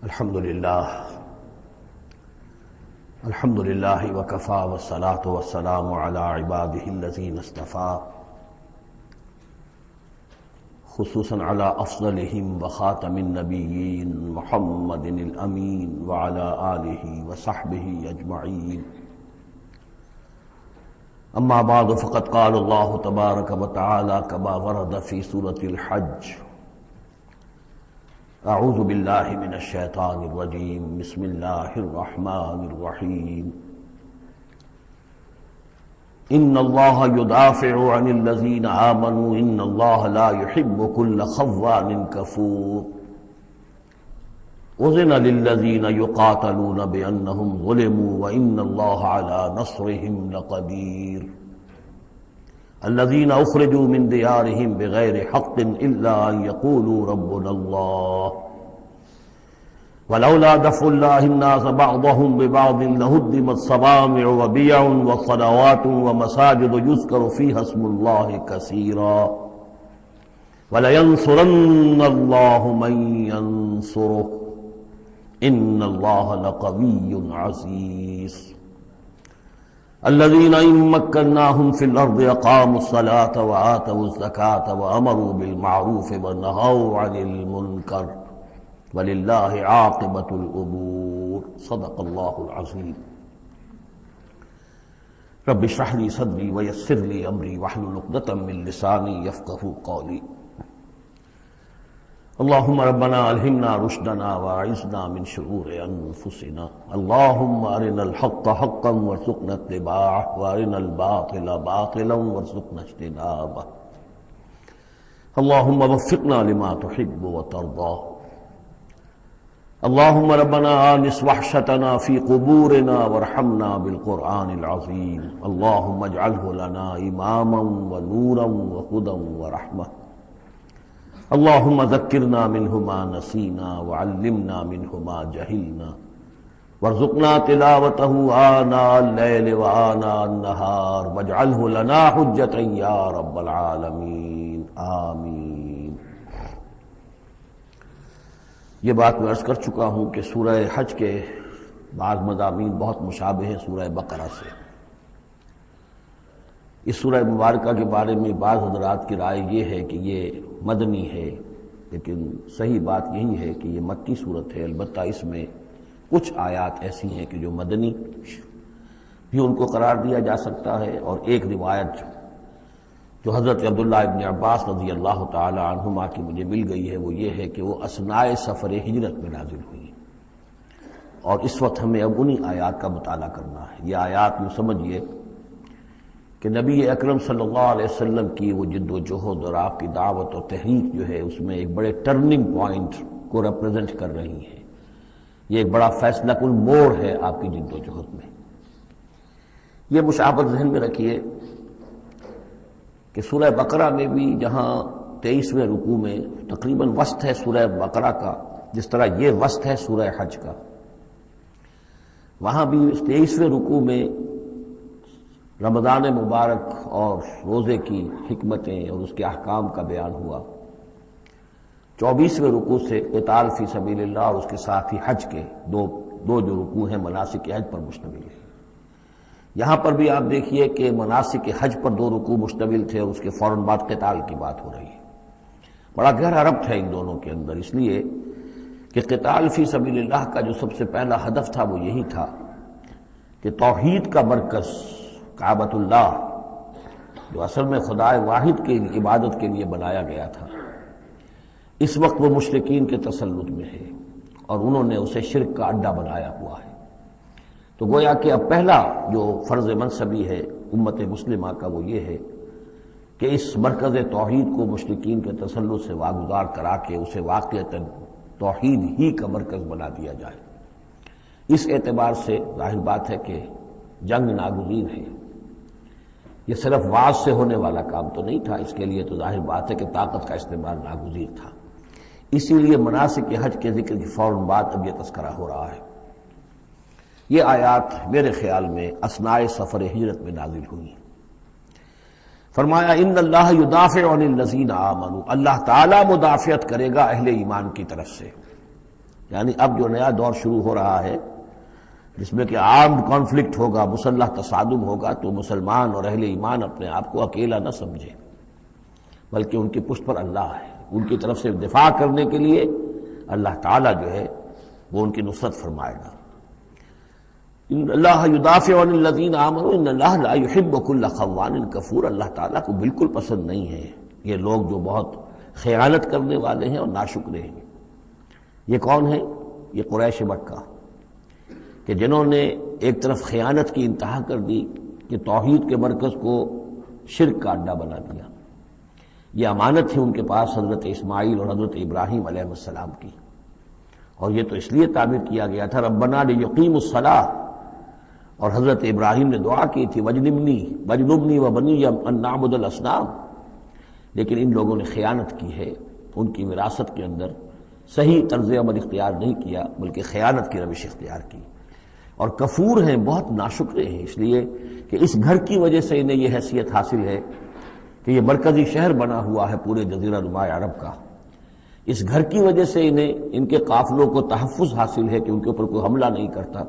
الحمد للہ وکفی والصلاة والسلام علی عباده الذین اصطفى خصوصا علی افضلهم وخاتم النبیین محمد الامین وعلی آلہ وصحبہ اجمعین اما بعد فقد قال اللہ تبارک وتعالی کما ورد فی سورۃ الحج اعوذ باللہ من الشیطان الرجیم بسم اللہ الرحمن الرحیم ان اللہ یدافع عن الذین آمنوا ان اللہ لا يحب كل خوان کفور اذن للذین یقاتلون بانہم ظلموا وان اللہ علی نصرہم لقدیر الذين اخرجوا من ديارهم بغير حق الا ان يقولوا ربنا الله ولولا دفع الله الناس بعضهم ببعض لهدمت صوامع وبيع وصلوات ومساجد يذكر فيها اسم الله كثيرا ولينصرن الله من ينصره ان الله لقوي عزيز الذين إن مكناهم في الأرض أقاموا الصلاة وآتوا الزكاة وأمروا بالمعروف ونهوا عن المنكر ولله عاقبة الأمور صدق الله العظيم رب اشرح لي صدري ويسر لي أمري واحلل عقدة من لساني يفقهوا قولي اللهم ربنا الہمنا رشدنا واعذنا من شرور انفسنا اللهم ارنا الحق حقا وارزقنا اتباعه وارنا الباطل باطلا وارزقنا اجتنابه اللهم وفقنا لما تحب وترضى اللهم ربنا آنس وحشتنا في قبورنا وارحمنا بالقرآن العظيم اللهم اجعله لنا إماما ونورا وهدى ورحمة اللهم ذكرنا منه ما نسينا وعلمنا منه ما جهلنا وارزقنا تلاوته آناء الليل وآناء النهار واجعله لنا حجة يا رب العالمين آمين۔ یہ بات میں عرض کر چکا ہوں کہ سورہ حج کے بعض مضامین بہت مشابہ ہیں سورہ بقرہ سے۔ اس سورہ مبارکہ کے بارے میں بعض حضرات کی رائے یہ ہے کہ یہ مدنی ہے، لیکن صحیح بات یہی ہے کہ یہ مکی صورت ہے۔ البتہ اس میں کچھ آیات ایسی ہیں کہ جو مدنی بھی ان کو قرار دیا جا سکتا ہے، اور ایک روایت جو حضرت عبداللہ ابن عباس رضی اللہ تعالی عنہما کی مجھے مل گئی ہے وہ یہ ہے کہ وہ اثناء سفر ہجرت میں نازل ہوئی، اور اس وقت ہمیں اب انہی آیات کا مطالعہ کرنا ہے۔ یہ آیات میں سمجھیے کہ نبی اکرم صلی اللہ علیہ وسلم کی وہ جد و جہد اور آپ کی دعوت اور تحریک جو ہے اس میں ایک بڑے ٹرننگ پوائنٹ کو ریپرزینٹ کر رہی ہیں۔ یہ ایک بڑا فیصلہ کن موڑ ہے آپ کی جد و جہد میں۔ یہ مشابہت ذہن میں رکھیے کہ سورہ بقرہ میں بھی جہاں 23ویں رکوع میں تقریباً وسط ہے سورہ بقرہ کا، جس طرح یہ وسط ہے سورہ حج کا، وہاں بھی 23ویں رکوع میں رمضان مبارک اور روزے کی حکمتیں اور اس کے احکام کا بیان ہوا۔ 24ویں رکوع سے قتال فی سبیل اللہ اور اس کے ساتھ ہی حج کے دو جو رکوع ہیں مناسک حج پر مشتمل ہیں۔ یہاں پر بھی آپ دیکھیے کہ مناسک حج پر 2 رکوع مشتمل تھے اور اس کے فوراً بعد قتال کی بات ہو رہی ہے۔ بڑا گہرا ربط ہے ان دونوں کے اندر، اس لیے کہ قتال فی سبیل اللہ کا جو سب سے پہلا ہدف تھا وہ یہی تھا کہ توحید کا مرکز کعبۃ اللہ جو اصل میں خدا واحد کی عبادت کے لیے بنایا گیا تھا، اس وقت وہ مشرکین کے تسلط میں ہے اور انہوں نے اسے شرک کا اڈا بنایا ہوا ہے۔ تو گویا کہ اب پہلا جو فرض منصبی ہے امت مسلمہ کا وہ یہ ہے کہ اس مرکز توحید کو مشرکین کے تسلط سے واگزار کرا کے اسے واقعتاً توحید ہی کا مرکز بنا دیا جائے۔ اس اعتبار سے ظاہر بات ہے کہ جنگ ناگزیر ہے۔ یہ صرف واز سے ہونے والا کام تو نہیں تھا، اس کے لیے تو ظاہر بات ہے کہ طاقت کا استعمال ناگزیر تھا۔ اسی لیے مناسک حج کے ذکر کی فوراً بعد اب یہ تذکرہ ہو رہا ہے۔ یہ آیات میرے خیال میں اثناء سفر ہجرت میں نازل ہوئی۔ فرمایا ان اللہ یدافع عن الذین آمنوا، اللہ تعالی مدافعت کرے گا اہل ایمان کی طرف سے، یعنی اب جو نیا دور شروع ہو رہا ہے جس میں کہ آرمڈ کانفلکٹ ہوگا، مسلح تصادم ہوگا، تو مسلمان اور اہل ایمان اپنے آپ کو اکیلا نہ سمجھے، بلکہ ان کی پشت پر اللہ ہے، ان کی طرف سے دفاع کرنے کے لیے اللہ تعالیٰ جو ہے وہ ان کی نصرت فرمائے گا۔ ان اللہ یدافع عن الذین آمنوا ان اللہ لا یحب کل خوان کفور، اللہ تعالیٰ کو بالکل پسند نہیں ہے یہ لوگ جو بہت خیانت کرنے والے ہیں اور ناشکرے ہیں۔ یہ کون ہیں؟ یہ قریش مکہ کہ جنہوں نے ایک طرف خیانت کی انتہا کر دی کہ توحید کے مرکز کو شرک کا اڈا بنا دیا۔ یہ امانت تھی ان کے پاس حضرت اسماعیل اور حضرت ابراہیم علیہ السلام کی، اور یہ تو اس لیے تعبیر کیا گیا تھا ربنا لیقیموا الصلاۃ، اور حضرت ابراہیم نے دعا کی تھی وجنبنی وبنی ان نعبد الاصنام، لیکن ان لوگوں نے خیانت کی ہے، ان کی وراثت کے اندر صحیح طرز عمل اختیار نہیں کیا بلکہ خیانت کی روش اختیار کی، اور کفور ہیں، بہت ناشکرے ہیں، اس لیے کہ اس گھر کی وجہ سے انہیں یہ حیثیت حاصل ہے کہ یہ مرکزی شہر بنا ہوا ہے پورے جزیرہ نما عرب کا، اس گھر کی وجہ سے انہیں ان کے قافلوں کو تحفظ حاصل ہے کہ ان کے اوپر کوئی حملہ نہیں کرتا،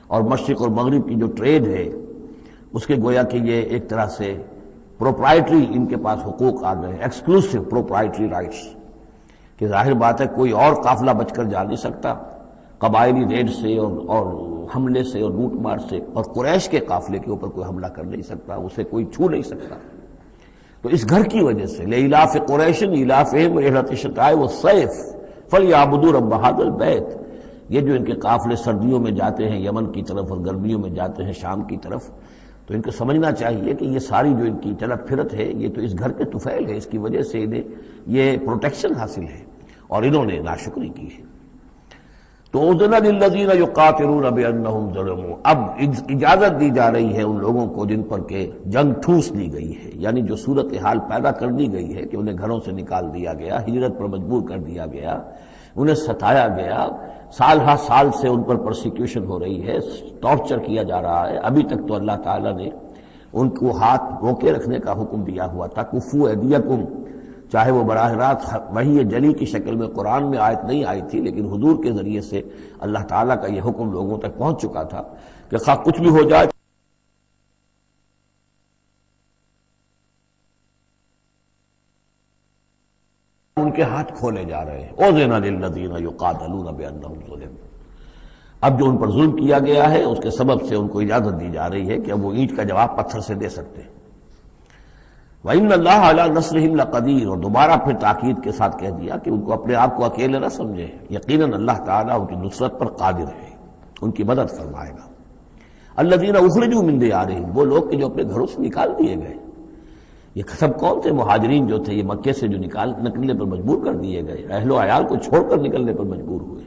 اور مشرق اور مغرب کی جو ٹریڈ ہے اس کے گویا کہ یہ ایک طرح سے پروپرائٹری ان کے پاس حقوق آ گئے، ایکسکلوسیو پروپرائٹری رائٹس، کہ ظاہر بات ہے کوئی اور قافلہ بچ کر جا نہیں سکتا قبائلی ریڈ سے اور حملے سے اور لوٹ مار سے، اور قریش کے قافلے کے اوپر کوئی حملہ کر نہیں سکتا، اسے کوئی چھو نہیں سکتا۔ تو اس گھر کی وجہ سے لإلاف قریش إِلَافِهِمْ رِحْلَةَ الشِّتَاءِ وَالصَّيْفِ فَلْيَعْبُدُوا رَبَّ هَذَا الْبَيْتِ، یہ جو ان کے قافلے سردیوں میں جاتے ہیں یمن کی طرف اور گرمیوں میں جاتے ہیں شام کی طرف، تو ان کو سمجھنا چاہیے کہ یہ ساری جو ان کی چلت پھرت ہے یہ تو اس گھر کے طفیل ہے، اس کی وجہ سے انہیں یہ پروٹیکشن حاصل ہے، اور انہوں نے ناشکری کی ہے۔ تو اذن للذین یقاتلون بانہم ظلموا، اب اجازت دی جا رہی ہے ان لوگوں کو جن پر کہ جنگ ٹھوس دی گئی ہے، یعنی جو صورتحال پیدا کر دی گئی ہے کہ انہیں گھروں سے نکال دیا گیا، ہجرت پر مجبور کر دیا گیا، انہیں ستایا گیا، سال ہر سال سے ان پر پرسیکیوشن ہو رہی ہے، ٹارچر کیا جا رہا ہے۔ ابھی تک تو اللہ تعالیٰ نے ان کو ہاتھ روکے رکھنے کا حکم دیا ہوا تھا، کفوا ایدیکم، چاہے وہ براہ راست وحی جلی کی شکل میں قرآن میں آیت نہیں آئی تھی، لیکن حضور کے ذریعے سے اللہ تعالیٰ کا یہ حکم لوگوں تک پہنچ چکا تھا کہ خواہ کچھ بھی ہو جائے ان کے ہاتھ کھولے جا رہے ہیں۔ اذن للذین یقاتلون بانہم ظلموا، اب جو ان پر ظلم کیا گیا ہے اس کے سبب سے ان کو اجازت دی جا رہی ہے کہ اب وہ اینٹ کا جواب پتھر سے دے سکتے ہیں۔ وَإِنَّ اللَّهَ عَلَىٰ نَصْرِهِمْ لَقَدِيرٌ، اور دوبارہ پھر تاکید کے ساتھ کہہ دیا کہ ان کو اپنے آپ کو اکیلے نہ سمجھے، یقیناً اللہ تعالیٰ ان کی نصرت پر قادر ہے، ان کی مدد فرمائے گا۔ الَّذِينَ أُخْرِجُوا مِن دِيَارِهِمْ، وہ لوگ کہ جو اپنے گھروں سے نکال دیے گئے، یہ سب کون تھے؟ مہاجرین جو تھے، یہ مکے سے جو نکلنے پر مجبور کر دیے گئے، اہل و عیال کو چھوڑ کر نکلنے پر مجبور ہوئے۔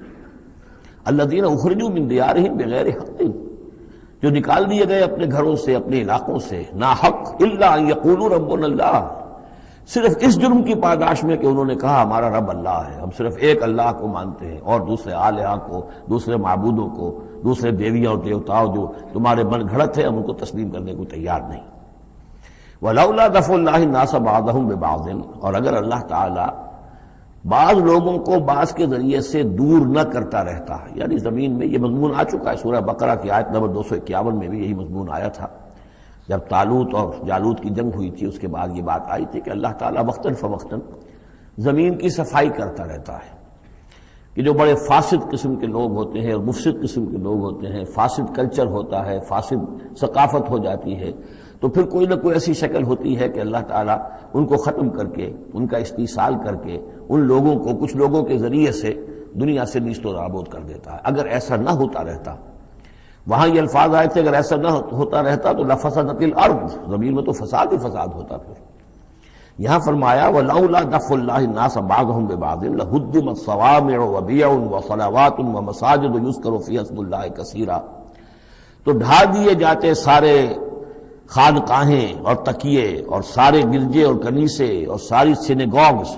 الَّذِينَ أُخْرِجُوا مِن دِيَارِهِمْ بِغَيْرِ حَقٍّ، جو نکال دیے گئے اپنے گھروں سے، اپنے علاقوں سے ناحق، إِلَّا أَن يَقُولُوا رَبُّنَا اللَّهُ، صرف اس جرم کی پاداش میں کہ انہوں نے کہا ہمارا رب اللہ ہے، ہم صرف ایک اللہ کو مانتے ہیں اور دوسرے آلہہ کو، دوسرے معبودوں کو، دوسرے دیویوں اور دیوتاؤں جو تمہارے من گھڑت ہے ہم ان کو تسلیم کرنے کو تیار نہیں۔ وَلَوْلَا دَفْعُ اللَّهِ النَّاسَ بَعْضَهُم بِبَعْضٍ، اور اگر اللہ تعالی بعض لوگوں کو بعض کے ذریعے سے دور نہ کرتا رہتا، یعنی زمین میں یہ مضمون آ چکا ہے، سورہ بقرہ کی آیت نمبر 251 میں بھی یہی مضمون آیا تھا، جب طالوت اور جالوت کی جنگ ہوئی تھی، اس کے بعد یہ بات آئی تھی کہ اللہ تعالیٰ وقتاً فوقتاً زمین کی صفائی کرتا رہتا ہے، کہ جو بڑے فاسد قسم کے لوگ ہوتے ہیں اور مفسد قسم کے لوگ ہوتے ہیں، فاسد کلچر ہوتا ہے، فاسد ثقافت ہو جاتی ہے، تو پھر کوئی نہ کوئی ایسی شکل ہوتی ہے کہ اللہ تعالیٰ ان کو ختم کر کے، ان کا استیصال کر کے، ان لوگوں کو کچھ لوگوں کے ذریعے سے دنیا سے نیست و نابود کر دیتا ہے۔ اگر ایسا نہ ہوتا رہتا، وہاں یہ الفاظ آئے تھے اگر ایسا نہ ہوتا رہتا تو لفسدت الارض، زمین میں تو فساد ہی فساد ہوتا۔ پھر یہاں فرمایا وَلَوْلَا دَفْعُ اللَّهِ النَّاسَ بَعْضَهُم بِبَعْضٍ لَهُدِّمَتْ صَوَامِعُ وَبِيَعٌ وَصَلَوَاتٌ وَمَسَاجِدُ يُذْكَرُ فِيهَا اسْمُ اللَّهِ كَثِيرًا، تو ڈھا دیے جاتے سارے خانقاہیں اور تکیے اور سارے گرجے اور کنیسے اور ساری سینیگوگز،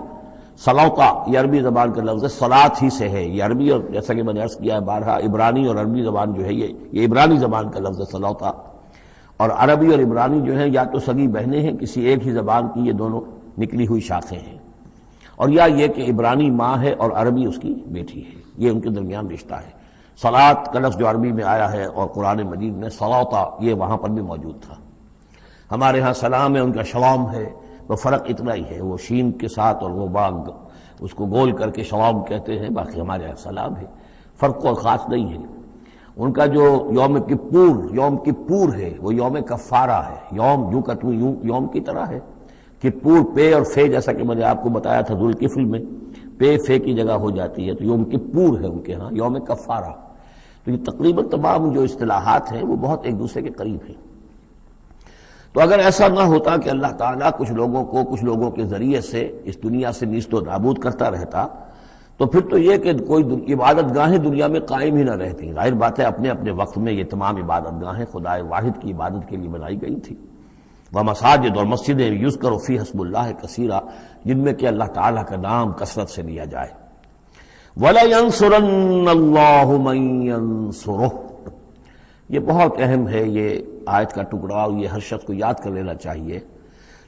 صلوتا یہ عربی زبان کا لفظ ہے، صلاۃ ہی سے ہے، یہ عربی اور جیسا کہ میں نے عرض کیا ہے بارہا عبرانی اور عربی زبان جو ہے یہ عبرانی زبان کا لفظ ہے صلوتا، اور عربی اور عبرانی جو ہیں یا تو سگی بہنیں ہیں کسی ایک ہی زبان کی، یہ دونوں نکلی ہوئی شاخیں ہیں۔ اور یا یہ کہ عبرانی ماں ہے اور عربی اس کی بیٹی ہے، یہ ان کے درمیان رشتہ ہے۔ صلاۃ کا لفظ جو عربی میں آیا ہے اور قرآن مجید میں صلاۃ، یہ وہاں پر بھی موجود تھا۔ ہمارے ہاں سلام ہے، ان کا شلام ہے، وہ فرق اتنا ہی ہے، وہ شین کے ساتھ اور وہ باغ اس کو گول کر کے شلام کہتے ہیں، باقی ہمارے یہاں سلام ہے، فرق کوئی خاص نہیں ہے۔ ان کا جو یوم کپور ہے وہ یوم کفارہ ہے، یوم یوں کا تو یوں یوم کی طرح ہے، کپور پے اور فے، جیسا کہ میں نے آپ کو بتایا تھا ذوالکفل میں پے فے کی جگہ ہو جاتی ہے، تو یوم کپور ہے ان کے ہاں، یوم کفارہ۔ تو یہ تقریباً تمام جو اصطلاحات ہیں وہ بہت ایک دوسرے کے قریب ہیں۔ تو اگر ایسا نہ ہوتا کہ اللہ تعالیٰ کچھ لوگوں کے ذریعے سے اس دنیا سے نیست و نابود کرتا رہتا، تو پھر تو یہ کہ کوئی عبادت گاہیں دنیا میں قائم ہی نہ رہتی۔ ظاہر بات ہے اپنے اپنے وقت میں یہ تمام عبادت گاہیں خدا واحد کی عبادت کے لیے بنائی گئی تھی۔ ومساجد، اور مسجدیں یذکر فیہا اسم اللہ کثیرا، جن میں کہ اللہ تعالیٰ کا نام کثرت سے لیا جائے۔ وَلَيَنصُرَنَّ اللَّهُ مَن يَنصُرُهُ، یہ بہت اہم ہے، یہ آیت کا ٹکڑا، اور یہ ہر شخص کو یاد کر لینا چاہیے۔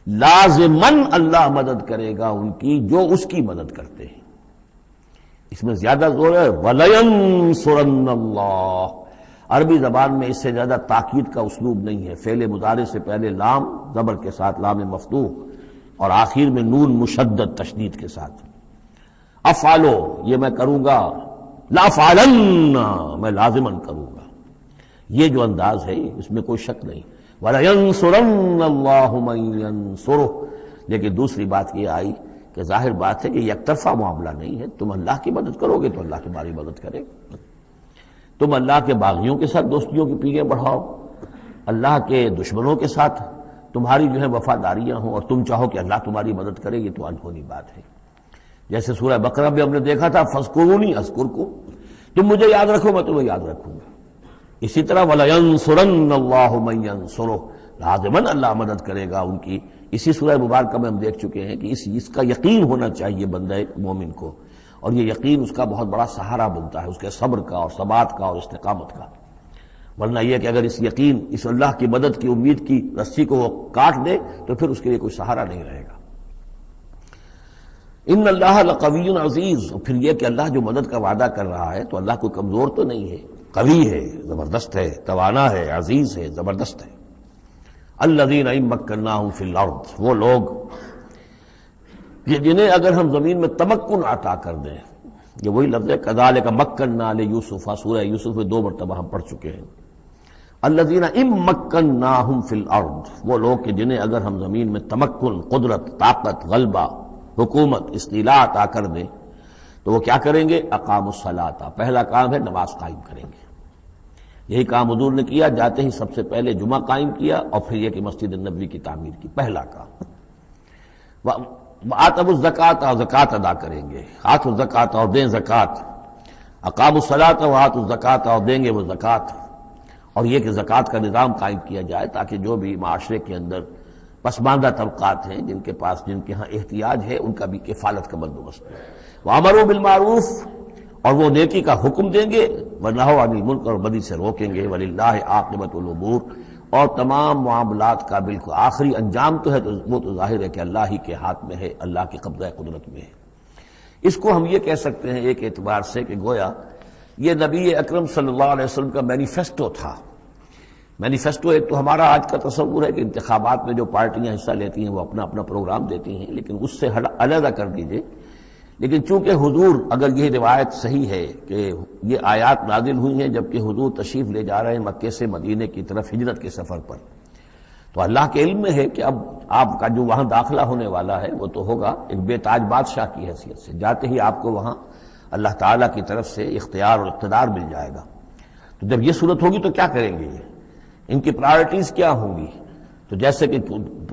لازماً اللہ مدد کرے گا ان کی جو اس کی مدد کرتے ہیں۔ اس میں زیادہ زور ہے وَلَيَنصُرَنَّ اللَّهُ، عربی زبان میں اس سے زیادہ تاکید کا اسلوب نہیں ہے۔ فعل مضارع سے پہلے لام زبر کے ساتھ، لام مفتوح، اور آخر میں نون مشدد تشدید کے ساتھ۔ افعلو، یہ میں کروں گا، لافعلن، میں لازماً کروں گا، یہ جو انداز ہے اس میں کوئی شک نہیں۔ وَلَيَنصُرَنَّ اللَّهُ مَن يَنصُرُهُ، لیکن دوسری بات یہ آئی کہ ظاہر بات ہے کہ یک طرفہ معاملہ نہیں ہے، تم اللہ کی مدد کرو گے تو اللہ تمہاری مدد کرے گا۔ تم اللہ کے باغیوں کے ساتھ دوستیوں کی پیلیں بڑھاؤ، اللہ کے دشمنوں کے ساتھ تمہاری جو ہے وفاداریاں ہوں، اور تم چاہو کہ اللہ تمہاری مدد کرے، یہ تو انہونی بات ہے۔ جیسے سورہ بقرہ میں ہم نے دیکھا تھا فاذکرونی اذکرکم، تم مجھے یاد رکھو میں تمہیں یاد رکھوں گا۔ اسی طرح وَلَيَنصُرَنَّ اللَّهُ مَن يَنصُرُهُ، لازماً اللہ مدد کرے گا ان کی۔ اسی سورہ مبارکہ میں ہم دیکھ چکے ہیں کہ اس کا یقین ہونا چاہیے بندہ مومن کو، اور یہ یقین اس کا بہت بڑا سہارا بنتا ہے، اس کے صبر کا اور ثبات کا اور استقامت کا۔ ورنہ یہ کہ اگر اس یقین، اس اللہ کی مدد کی امید کی رسی کو وہ کاٹ دے تو پھر اس کے لیے کوئی سہارا نہیں رہے گا۔ ان اللہ لقوی عزیز، اور پھر یہ کہ اللہ جو مدد کا وعدہ کر رہا ہے تو اللہ کوئی کمزور تو نہیں ہے، قوی ہے، زبردست ہے، توانا ہے، عزیز ہے، زبردست ہے۔ الذین ان مکناہم فی الارض، وہ لوگ جنہیں اگر ہم زمین میں تمکن عطا کر دیں، یہ وہی لفظ ہے کذالک مکننا لیوسف، سورہ یوسف میں 2 مرتبہ ہم پڑھ چکے ہیں۔ الذین ان مکناہم فی الارض، وہ لوگ کہ جنہیں اگر ہم زمین میں تمکن، قدرت، طاقت، غلبہ، حکومت، استیلاء عطا کر دیں تو وہ کیا کریں گے؟ اقاموا الصلاۃ، پہلا کام ہے نماز قائم کریں گے۔ یہی کام حضور نے کیا، جاتے ہی سب سے پہلے جمعہ قائم کیا، اور پھر یہ کہ مسجد نبوی کی تعمیر کی، پہلا کام۔ وآتوا الزکوٰۃ، اور زکوٰۃ ادا کریں گے، آتوا الزکوٰۃ، اور دیں زکوٰۃ، اقاموا الصلاۃ وآتوا الزکوٰۃ، اور دیں گے وہ زکوٰۃ، اور یہ کہ زکوٰۃ کا نظام قائم کیا جائے تاکہ جو بھی معاشرے کے اندر پسماندہ طبقات ہیں، جن کے ہاں احتیاج ہے، ان کا بھی کفالت کا بندوبست ہے۔ وَأَمَرُوا بِالْمَعْرُوفِ، اور وہ نیکی کا حکم دیں گے، وَنَہَوْا عَنِ الْمُنکَرِ، اور بدی سے روکیں گے، وَلِلَّهِ عَاقِبَةُ الْأُمُورِ، اور تمام معاملات کا بالکل آخری انجام تو ہے تو وہ تو ظاہر ہے کہ اللہ ہی کے ہاتھ میں ہے، اللہ کی قبضہ قدرت میں ہے۔ اس کو ہم یہ کہہ سکتے ہیں ایک اعتبار سے کہ گویا یہ نبی اکرم صلی اللہ علیہ وسلم کا مینیفیسٹو تھا۔ مینیفیسٹو ایک تو ہمارا آج کا تصور ہے کہ انتخابات میں جو پارٹیاں حصہ لیتی ہیں وہ اپنا اپنا پروگرام دیتی ہیں، لیکن اس سے علیحدہ کر دیجئے۔ لیکن چونکہ حضور، اگر یہ روایت صحیح ہے کہ یہ آیات نازل ہوئی ہیں جبکہ حضور تشریف لے جا رہے ہیں مکے سے مدینے کی طرف ہجرت کے سفر پر، تو اللہ کے علم میں ہے کہ اب آپ کا جو وہاں داخلہ ہونے والا ہے وہ تو ہوگا ایک بے تاج بادشاہ کی حیثیت سے، جاتے ہی آپ کو وہاں اللہ تعالیٰ کی طرف سے اختیار اور اقتدار مل جائے گا۔ تو جب یہ صورت ہوگی تو کیا کریں گے؟ ان کی پرائرٹیز کیا ہوں گی؟ تو جیسے کہ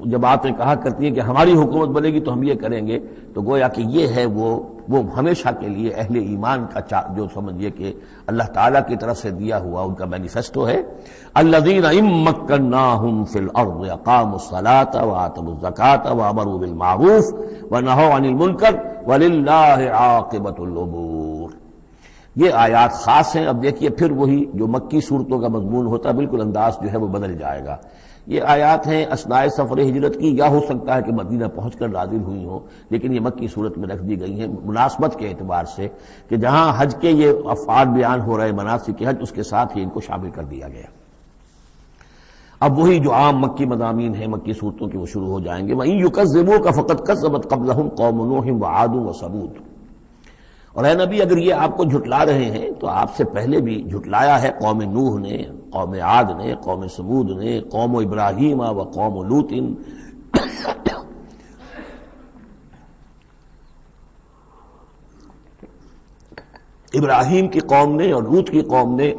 جب آپ نے کہا کرتی ہیں کہ ہماری حکومت بنے گی تو ہم یہ کریں گے، تو گویا کہ یہ ہے وہ ہمیشہ کے لیے اہل ایمان کا جو سمجھیے کہ اللہ تعالیٰ کی طرف سے دیا ہوا ان کا مینیفیسٹو ہے۔ الذین ان مکناہم فی الارض اقاموا الصلاۃ وآتوا الزکاۃ وامروا بالمعروف ونہوا عن المنکر وللہ عاقبۃ الامور۔ یہ آیات خاص ہیں۔ اب دیکھیے پھر وہی جو مکی صورتوں کا مضمون ہوتا بالکل انداز جو ہے وہ بدل جائے گا۔ یہ آیات ہیں اثناء سفر ہجرت کی، یا ہو سکتا ہے کہ مدینہ پہنچ کر نازل ہوئی ہوں، لیکن یہ مکی صورت میں رکھ دی گئی ہیں مناسبت کے اعتبار سے کہ جہاں حج کے یہ افعال بیان ہو رہے مناسک حج، اس کے ساتھ ہی ان کو شامل کر دیا گیا۔ اب وہی جو عام مکی مضامین ہیں مکی صورتوں کے وہ شروع ہو جائیں گے۔ وَإِن يُكَذِّبُوكَ فَقَدْ كَذَّبَتْ قَبْلَهُمْ قَوْمُ نُوحٍ وَعَادٌ وَثَمُودُ۔ اور اے نبی اگر یہ آپ کو جھٹلا رہے ہیں تو آپ سے پہلے بھی جھٹلایا ہے قوم نوح نے، قوم عاد نے، قوم سمود نے، قوم ابراہیم و قوم لوط۔ ابراہیم کی قوم نے اور لوط کی قوم نے،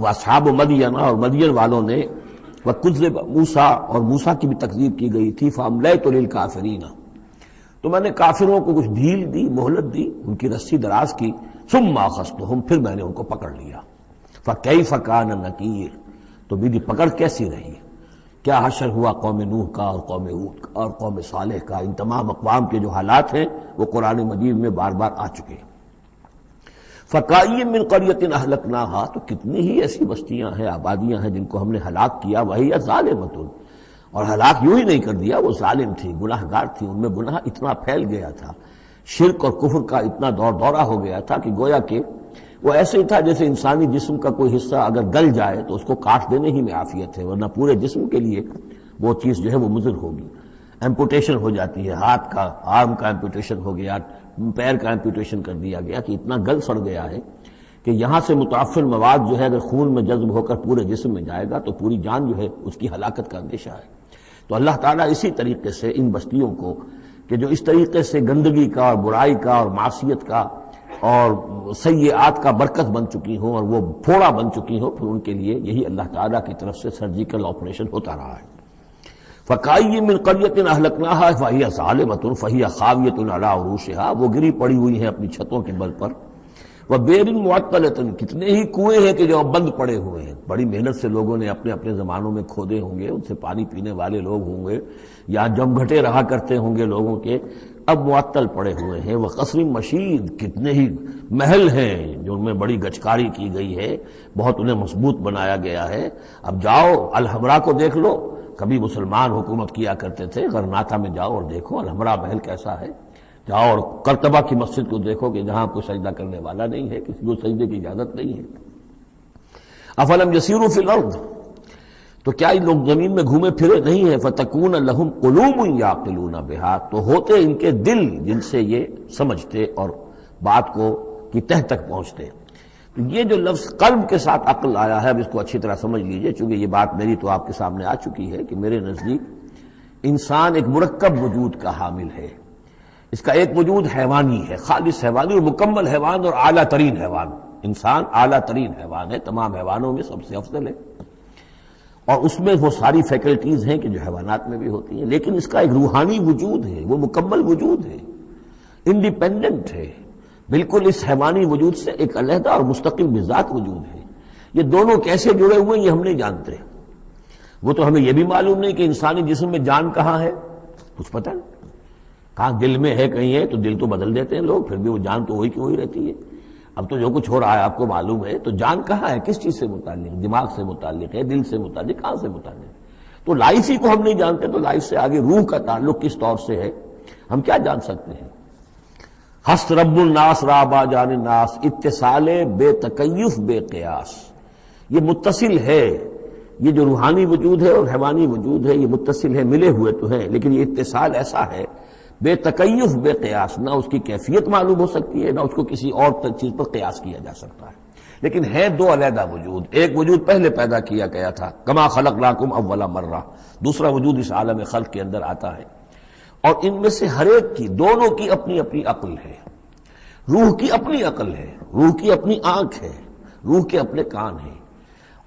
واصحاب مدین اور مدین والوں نے، وکذب موسیٰ اور موسیٰ کی بھی تکذیب کی گئی تھی، فاملیت للکافرین، تو میں نے کافروں کو کچھ ڈھیل دی، مہلت دی، ان کی رسی دراز کی، ثم اخذتهم، پھر میں نے ان کو پکڑ لیا، فکیف کان نکیر، تو میری پکڑ کیسی رہی، کیا حشر ہوا قوم نوح کا اور قوم ہود کا اور قوم صالح کا۔ ان تمام اقوام کے جو حالات ہیں وہ قرآن مجید میں بار بار آ چکے ہیں۔ فَكَأَيٍّ مِّن قَرْيَةٍ أَهْلَكْنَاهَا، تو کتنی ہی ایسی بستیاں ہیں، آبادیاں ہیں جن کو ہم نے ہلاک کیا، وَهِيَ ظَالِمَةٌ، اور ہلاک یوں ہی نہیں کر دیا، وہ ظالم تھی، گناہ گار تھی، ان میں گناہ اتنا پھیل گیا تھا، شرک اور کفر کا اتنا دورہ ہو گیا تھا کہ گویا کہ وہ ایسے ہی تھا جیسے انسانی جسم کا کوئی حصہ اگر گل جائے تو اس کو کاٹ دینے ہی میں عافیت ہے، ورنہ پورے جسم کے لیے وہ چیز جو ہے وہ مضر ہوگی۔ ایمپوٹیشن ہو جاتی ہے، ہاتھ کا، آرم کا ایمپوٹیشن ہو گیا، پیر کا ایمپوٹیشن کر دیا گیا کہ اتنا گل سڑ گیا ہے کہ یہاں سے متعفن مواد جو ہے اگر خون میں جذب ہو کر پورے جسم میں جائے گا تو پوری جان جو ہے اس کی ہلاکت کا اندیشہ ہے۔ تو اللہ تعالیٰ اسی طریقے سے ان بستیوں کو کہ جو اس طریقے سے گندگی کا اور برائی کا اور معصیت کا اور سیئات کا برکت بن چکی ہوں اور وہ پھوڑا بن چکی ہوں، پھر ان کے لیے یہی اللہ تعالیٰ کی طرف سے سرجیکل آپریشن ہوتا رہا ہے۔ فَكَأَيٍّ مِّن قَرْيَةٍ أَهْلَكْنَاهَا فَهِيَ ظَالِمَةٌ فَهِيَ خَاوِيَةٌ عَلَىٰ عُرُوشِهَا، وہ گری پڑی ہوئی ہیں اپنی چھتوں کے بل پر۔ وَبِئْرٍ مُعَطَّلَةٍ، کتنے ہی کنویں ہیں کہ جو بند پڑے ہوئے ہیں، بڑی محنت سے لوگوں نے اپنے اپنے زمانوں میں کھودے ہوں گے، ان سے پانی پینے والے لوگ ہوں گے یا جمگھٹے رہا کرتے ہوں گے لوگوں کے، اب معطل پڑے ہوئے ہیں۔ وَقَصْرٍ مَشِيدٍ، کتنے ہی محل ہیں جو ان میں بڑی گچکاری کی گئی ہے، بہت انہیں مضبوط بنایا گیا ہے۔ اب جاؤ الحمرا کو دیکھ لو، کبھی مسلمان حکومت کیا کرتے تھے، غرناطہ میں جاؤ اور دیکھو الحمرا محل کیسا ہے، جاؤ اور قرطبہ کی مسجد کو دیکھو کہ جہاں کوئی سجدہ کرنے والا نہیں ہے، کسی کو سجدے کی اجازت نہیں ہے۔ افلم یسیروا فی الارض، تو کیا یہ لوگ زمین میں گھومے پھرے نہیں ہیں، فتکون لہم قلوب یعقلون بہا، تو ہوتے ان کے دل جن سے یہ سمجھتے اور بات کو کی تہ تک پہنچتے۔ یہ جو لفظ قلب کے ساتھ عقل آیا ہے، اب اس کو اچھی طرح سمجھ لیجئے، چونکہ یہ بات میری تو آپ کے سامنے آ چکی ہے کہ میرے نزدیک انسان ایک مرکب وجود کا حامل ہے۔ اس کا ایک وجود حیوانی ہے، خالص حیوانی اور مکمل حیوان اور اعلیٰ ترین حیوان۔ انسان اعلیٰ ترین حیوان ہے، تمام حیوانوں میں سب سے افضل ہے، اور اس میں وہ ساری فیکلٹیز ہیں کہ جو حیوانات میں بھی ہوتی ہیں، لیکن اس کا ایک روحانی وجود ہے، وہ مکمل وجود ہے، انڈیپینڈنٹ ہے، بالکل اس حیوانی وجود سے ایک علیحدہ اور مستقل بذات وجود ہے۔ یہ دونوں کیسے جڑے ہوئے ہیں یہ ہم نہیں جانتے۔ وہ تو ہمیں یہ بھی معلوم نہیں کہ انسانی جسم میں جان کہاں ہے، کچھ پتہ نہیں، کہاں دل میں ہے کہیں ہے، تو دل تو بدل دیتے ہیں لوگ، پھر بھی وہ جان تو وہی کی وہی رہتی ہے۔ اب تو جو کچھ ہو رہا ہے آپ کو معلوم ہے، تو جان کہاں ہے، کس چیز سے متعلق، دماغ سے متعلق ہے، دل سے متعلق، کہاں سے متعلق؟ تو لائف ہی کو ہم نہیں جانتے، تو لائف سے آگے روح کا تعلق کس طور سے ہے ہم کیا جان سکتے ہیں؟ ہست رب الناس رابا جان الناس، اتصال بے تکیف بے قیاس، یہ متصل ہے، یہ جو روحانی وجود ہے اور حیوانی وجود ہے یہ متصل ہے، ملے ہوئے تو ہیں، لیکن یہ اتصال ایسا ہے بے تکیف بے قیاس، نہ اس کی کیفیت معلوم ہو سکتی ہے، نہ اس کو کسی اور چیز پر قیاس کیا جا سکتا ہے، لیکن ہے دو علیحدہ وجود۔ ایک وجود پہلے پیدا کیا گیا تھا، کما خلقناکم اول مرہ، دوسرا وجود اس عالم خلق کے اندر آتا ہے، اور ان میں سے ہر ایک کی، دونوں کی اپنی اپنی عقل ہے۔ روح کی اپنی عقل ہے، روح کی اپنی آنکھ ہے، روح کے اپنے کان ہیں،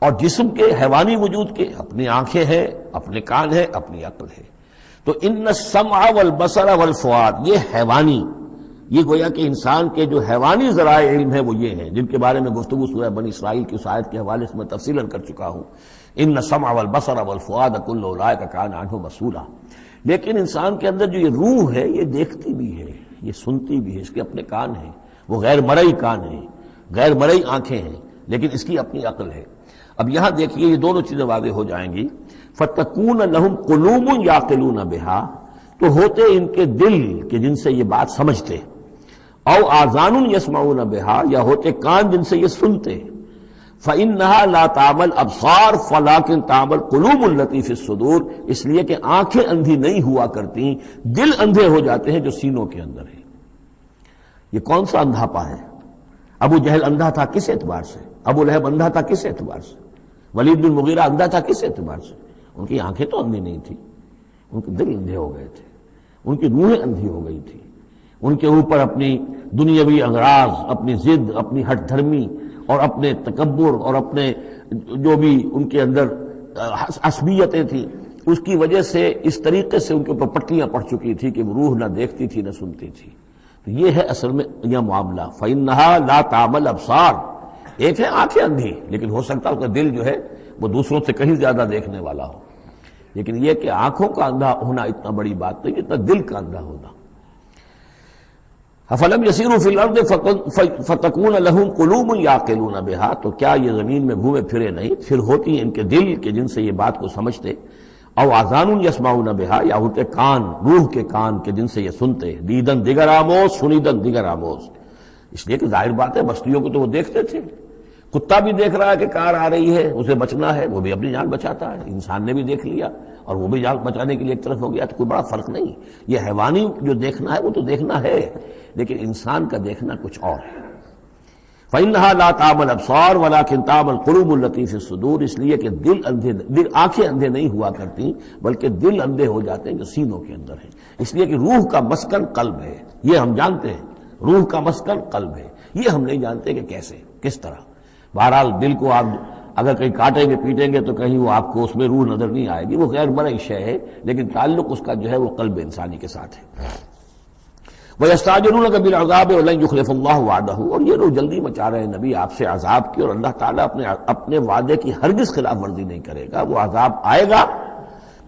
اور جسم کے حیوانی وجود کے اپنی آنکھیں ہیں، اپنے کان ہیں، اپنی عقل ہے۔ تو ان السمع والبصر والفؤاد، یہ حیوانی، یہ گویا کہ انسان کے جو حیوانی ذرائع علم ہے وہ یہ ہیں، جن کے بارے میں گفتگو سورہ بنی اسرائیل کی اس آیت کے حوالے سے میں تفصیلاً کر چکا ہوں۔ ان السمع والبصر والفؤاد کل اولئک کان عنہ مسئولا۔ لیکن انسان کے اندر جو یہ روح ہے یہ دیکھتی بھی ہے، یہ سنتی بھی ہے، اس کے اپنے کان ہیں، وہ غیر مرئی کان ہیں، غیر مرئی آنکھیں ہیں، لیکن اس کی اپنی عقل ہے۔ اب یہاں دیکھیے یہ دونوں چیزیں واضح ہو جائیں گی۔ فَتَكُونَ لَهُمْ قُلُوبٌ يَعْقِلُونَ بِهَا، تو ہوتے ان کے دل کہ جن سے یہ بات سمجھتے، او آذان یسمعون بها، یا ہوتے کان جن سے یہ سنتے۔ فإنها لا تعمى الابصار ولكن تعمى القلوب التي في الصدور، اس لیے کہ آنکھیں اندھی نہیں ہوا کرتی، دل اندھے ہو جاتے ہیں جو سینوں کے اندر ہے۔ یہ کون سا اندھاپا ہے؟ ابو جہل اندھا تھا کس اعتبار سے؟ ابو لہب اندھا تھا کس اعتبار سے؟ ولید بن مغیرہ اندھا تھا کس اعتبار سے؟ ان کی آنکھیں تو اندھی نہیں تھی، ان کے دل اندھے ہو گئے تھے، ان کی روحیں اندھی ہو گئی تھی، ان کے اوپر اپنی دنیاوی اغراض، اپنی ضد، اپنی ہٹ دھرمی اور اپنے تکبر اور اپنے جو بھی ان کے اندر عصبیتیں تھیں، اس کی وجہ سے اس طریقے سے ان کے اوپر پٹیاں پڑ چکی تھی کہ وہ روح نہ دیکھتی تھی نہ سنتی تھی۔ تو یہ ہے اصل میں یہ معاملہ۔ فَإِنَّهَا لَا تَعْمَى الْأَبْصَارُ، ایک ہے آنکھیں اندھی، لیکن ہو سکتا ہے اس کا دل جو ہے وہ دوسروں سے کہیں زیادہ دیکھنے والا ہو، لیکن یہ کہ آنکھوں کا اندھا ہونا اتنا بڑی بات نہیں، اتنا دل کا اندھا ہونا۔ فَلَمْ يَسِيرُوا فِي الْأَرْضِ فَتَكُونَ لَهُمْ قُلُوبٌ يَعْقِلُونَ بِهَا، تو کیا یہ زمین میں گھومے پھرے نہیں، پھر ہوتی ہیں ان کے دل کہ جن سے یہ بات کو سمجھتے، او آذان یسمعون بها، یا ہوتے کان، روح کے کان کہ جن سے یہ سنتے، دیدن دیگر آموز سنیدن دیگر آموز، اس لیے کہ ظاہر بات ہے بستیوں کو تو وہ دیکھتے تھے، کتا بھی دیکھ رہا ہے کہ کار آ رہی ہے، اسے بچنا ہے، وہ بھی اپنی جان بچاتا ہے، انسان نے بھی دیکھ لیا اور وہ بھی جان بچانے کے لیے ایک طرف ہو گیا، تو کوئی بڑا فرق نہیں۔ یہ حیوانی جو دیکھنا ہے وہ تو دیکھنا ہے، لیکن انسان کا دیکھنا کچھ اور ہے۔ فَإِنَّهَا لَا تَعْمَى الْأَبْصَارُ وَلَكِنْ تَعْمَى الْقُلُوبُ الَّتِي فِي الصُّدُورِ، اس لیے کہ آنکھیں اندھے نہیں ہوا کرتی بلکہ دل اندھے ہو جاتے ہیں جو سینوں کے اندر ہیں، اس لیے کہ روح کا مسکن قلب ہے، یہ ہم جانتے ہیں، روح کا مسکن قلب ہے، یہ ہم نہیں جانتے کہ کیسے، کس طرح۔ بہرحال دل کو آپ اگر کہیں کاٹیں گے پیٹیں گے تو کہیں وہ آپ کو اس میں روح نظر نہیں آئے گی، وہ غیر مرئی شے ہے، لیکن تعلق اس کا جو ہے وہ قلب انسانی کے ساتھ ہے۔ وَيَسْتَعْجِلُونَكَ بِالْعَذَابِ وَلَن يُخْلِفَ اللَّهُ وَعْدَهُ، اور یہ لوگ جلدی مچا رہے ہیں نبی آپ سے عذاب کی، اور اللہ تعالیٰ اپنے وعدے کی ہرگز خلاف ورزی نہیں کرے گا۔ وہ عذاب آئے گا،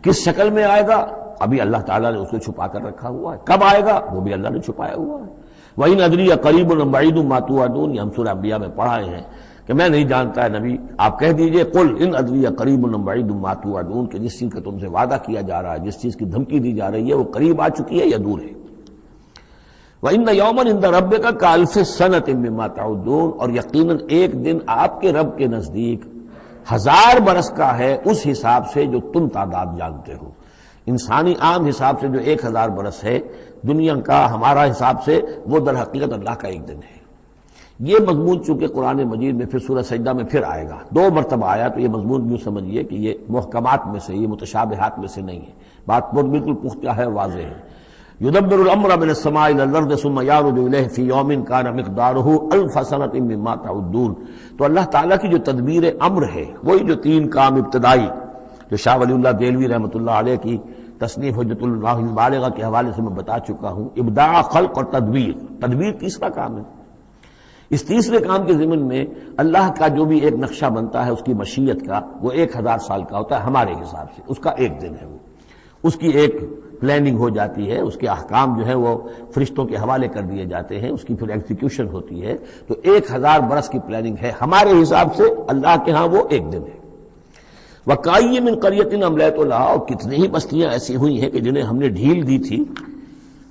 کس شکل میں آئے گا ابھی اللہ تعالیٰ نے اس کو چھپا کر رکھا ہوا ہے، کب آئے گا وہ بھی اللہ نے چھپایا ہوا ہے۔ وَإِنْ أَدْرِي أَقَرِيبٌ أَمْ بَعِيدٌ مَا تُوعَدُونَ، یہ ہم سورہ انبیاء میں پڑھائے ہیں کہ میں نہیں جانتا ہے نبی، آپ کہہ دیجئے قُلْ إِنْ أَدْرِي أَقَرِيبٌ أَمْ بَعِيدٌ مَا تُوعَدُونَ، کہ جس چیز کا تم سے وعدہ کیا جا رہا ہے، جس چیز کی دھمکی دی جا رہی ہے وہ قریب آ چکی ہے یا دور ہے۔ وَإِنَّ يَوْمًا عِندَ رَبِّكَ كَأَلْفِ سَنَةٍ مِّمَّا تَعُدُّونَ، اور یقیناً ایک دن آپ کے رب کے نزدیک 1000 برس کا ہے اس حساب سے جو تم تعداد جانتے ہو۔ انسانی عام حساب سے جو 1000 برس ہے، دنیا کا ہمارا حساب سے وہ در حقیقت اللہ کا ایک دن ہے۔ یہ مضمون چونکہ قرآن مجید میں پھر سورہ سجدہ میں پھر آئے گا، 2 مرتبہ آیا، تو یہ مضمون یوں سمجھیے کہ یہ محکمات میں سے، یہ متشابہات میں سے نہیں ہے، بات بالکل پختہ ہے، واضح ہے۔ يُدَبِّرُ الْأَمْرَ مِنَ السَّمَاءِ إِلَى الْأَرْضِ ثُمَّ يَعْرُجُ إِلَيْهِ فِي يَوْمٍ كَانَ مِقْدَارُهُ أَلْفَ سَنَةٍ مِّمَّا تَعُدُّونَ، تو اللہ تعالیٰ کی جو تدبیر امر ہے، وہی جو 3 کام ابتدائی جو شاہ ولی اللہ دہلوی رحمۃ اللہ علیہ کی تصنیف حجت اللہ البالغہ کے حوالے سے میں بتا چکا ہوں، ابداع، خلق اور تدبیر، تدبیر تیسرا کام ہے۔ اس تیسرے کام کے ضمن میں اللہ کا جو بھی ایک نقشہ بنتا ہے اس کی مشیت کا، وہ 1000 سال کا ہوتا ہے ہمارے حساب سے، اس کا ایک دن ہے، وہ اس کی ایک پلاننگ ہو جاتی ہے، اس کے احکام جو ہے وہ فرشتوں کے حوالے کر دیے جاتے ہیں، اس کی پھر ایگزیکیوشن ہوتی ہے، تو 1000 برس کی پلاننگ ہے ہمارے حساب سے، اللہ کے ہاں وہ ایک دن ہے۔ وَكَأَيٍّ مِّن قَرْيَةٍ أَمْلَيْتُ لَهَا، اور کتنی ہی بستیاں ایسی ہوئی ہیں کہ جنہیں ہم نے ڈھیل دی تھی،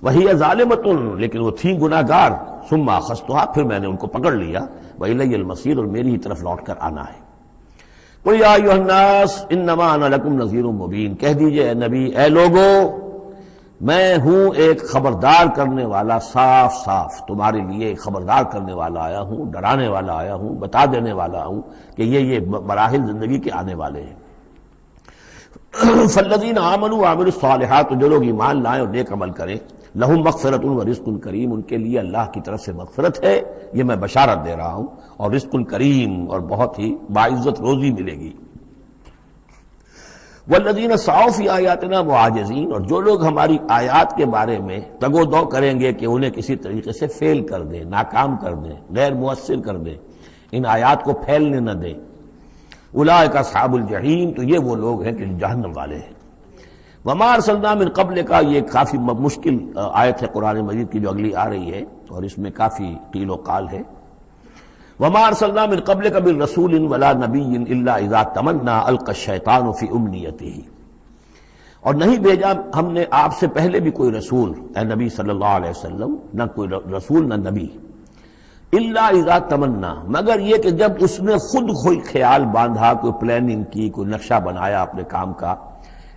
وَهِيَ ظَالِمَةٌ، لیکن وہ تھیں گناہ گار، ثُمَّ أَخَذْتُهَا، پھر میں نے ان کو پکڑ لیا، وَإِلَيَّ الْمَصِيرُ، اور میری ہی طرف لوٹ کر آنا ہے۔ قُلْ يَا أَيُّهَا النَّاسُ إِنَّمَا أَنَا لَكُمْ نَذِيرٌ مُّبِينٌ، کہہ دیجئے اے نبی، اے لوگو، میں ہوں ایک خبردار کرنے والا، صاف صاف تمہارے لیے ایک خبردار کرنے والا آیا ہوں، ڈرانے والا آیا ہوں، بتا دینے والا ہوں کہ یہ مراحل زندگی کے آنے والے ہیں۔ فالذین آمنوا وعملوا الصالحات، جو لوگ ایمان لائیں اور نیک عمل کریں، لہم مغفرۃ ورزق کریم، ان کے لیے اللہ کی طرف سے مغفرت ہے، یہ میں بشارت دے رہا ہوں، اور رزق کریم، اور بہت ہی باعزت روزی ملے گی۔ والذین سعوا فی آیاتنا معاجزین، اور جو لوگ ہماری آیات کے بارے میں تگ و دو کریں گے کہ انہیں کسی طریقے سے فیل کر دیں، ناکام کر دیں، غیر مؤثر کر دیں، ان آیات کو پھیلنے نہ دیں، اولئک اصحاب الجحیم، تو یہ وہ لوگ ہیں کہ جہنم والے ہیں۔ وما ارسلنا من قبل کا، یہ کافی مشکل آیت ہے قرآن مجید کی جو اگلی آ رہی ہے، اور اس میں کافی قیل و قال ہے۔ وما ارسلنا من قبلک من رسول ولا نبی الا اذا تمنى القى الشیطان فی امنیتہ، اور نہیں بھیجا ہم نے آپ سے پہلے بھی کوئی رسول، اے نبی صلی اللہ علیہ وسلم، نہ کوئی رسول نہ نبی، الا اذا تمنا، مگر یہ کہ جب اس نے خود کوئی خیال باندھا، کوئی پلاننگ کی، کوئی نقشہ بنایا اپنے کام کا۔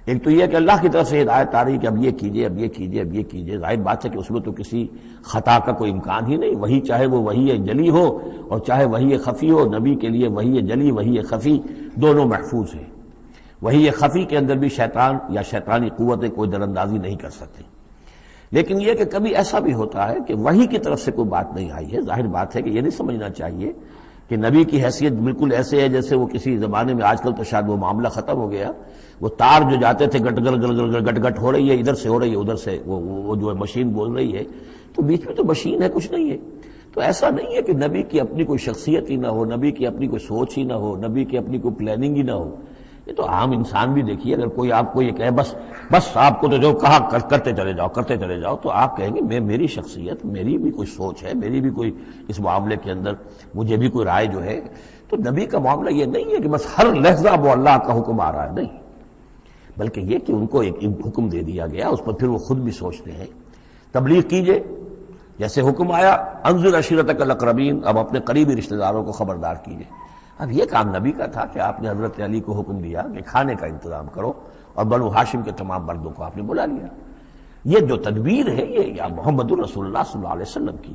ایک تو یہ کہ اللہ کی طرف سے ہدایت آ رہی کہ اب یہ کیجئے، اب یہ کیجئے، اب یہ کیجئے، ظاہر بات ہے کہ اس میں تو کسی خطا کا کوئی امکان ہی نہیں، وہی چاہے وہ وہی جلی ہو اور چاہے وہی خفی ہو، نبی کے لیے وہی جلی وہی خفی دونوں محفوظ ہیں۔ وہی خفی کے اندر بھی شیطان یا شیطانی قوتیں کوئی دراندازی نہیں کر سکتی، لیکن یہ کہ کبھی ایسا بھی ہوتا ہے کہ وحی کی طرف سے کوئی بات نہیں آئی ہے۔ ظاہر بات ہے کہ یہ نہیں سمجھنا چاہیے کہ نبی کی حیثیت بالکل ایسے ہے جیسے وہ کسی زمانے میں، آج کل تو شاید وہ معاملہ ختم ہو گیا، وہ تار جو جاتے تھے گٹ گٹ گٹ گٹ گٹ ہو رہی ہے، ادھر سے ہو رہی ہے، ادھر سے وہ جو ہے مشین بول رہی ہے، تو بیچ میں تو مشین ہے، کچھ نہیں ہے۔ تو ایسا نہیں ہے کہ نبی کی اپنی کوئی شخصیت ہی نہ ہو، نبی کی اپنی کوئی سوچ ہی نہ ہو، نبی کی اپنی کوئی پلاننگ ہی نہ ہو۔ یہ تو عام انسان بھی دیکھیے، اگر کوئی آپ کو یہ کہے بس آپ کو تو جو کہا کرتے چلے جاؤ، تو آپ کہیں گے میری شخصیت، میری بھی کوئی سوچ ہے، میری بھی کوئی اس معاملے کے اندر مجھے بھی کوئی رائے جو ہے۔ تو نبی کا معاملہ یہ نہیں ہے کہ بس ہر لحظہ وہ اللہ کا حکم آ رہا ہے، نہیں، بلکہ یہ کہ ان کو ایک حکم دے دیا گیا، اس پر پھر وہ خود بھی سوچتے ہیں۔ تبلیغ کیجئے، جیسے حکم آیا انذر عشیرتک الاقربین، اب اپنے قریبی رشتہ داروں کو خبردار کیجئے۔ اب یہ کام نبی کا تھا کہ آپ نے حضرت علی کو حکم دیا کہ کھانے کا انتظام کرو، اور بنو ہاشم کے تمام مردوں کو آپ نے بلا لیا۔ یہ جو تدبیر ہے یہ یا محمد الرسول اللہ صلی اللہ علیہ وسلم کی۔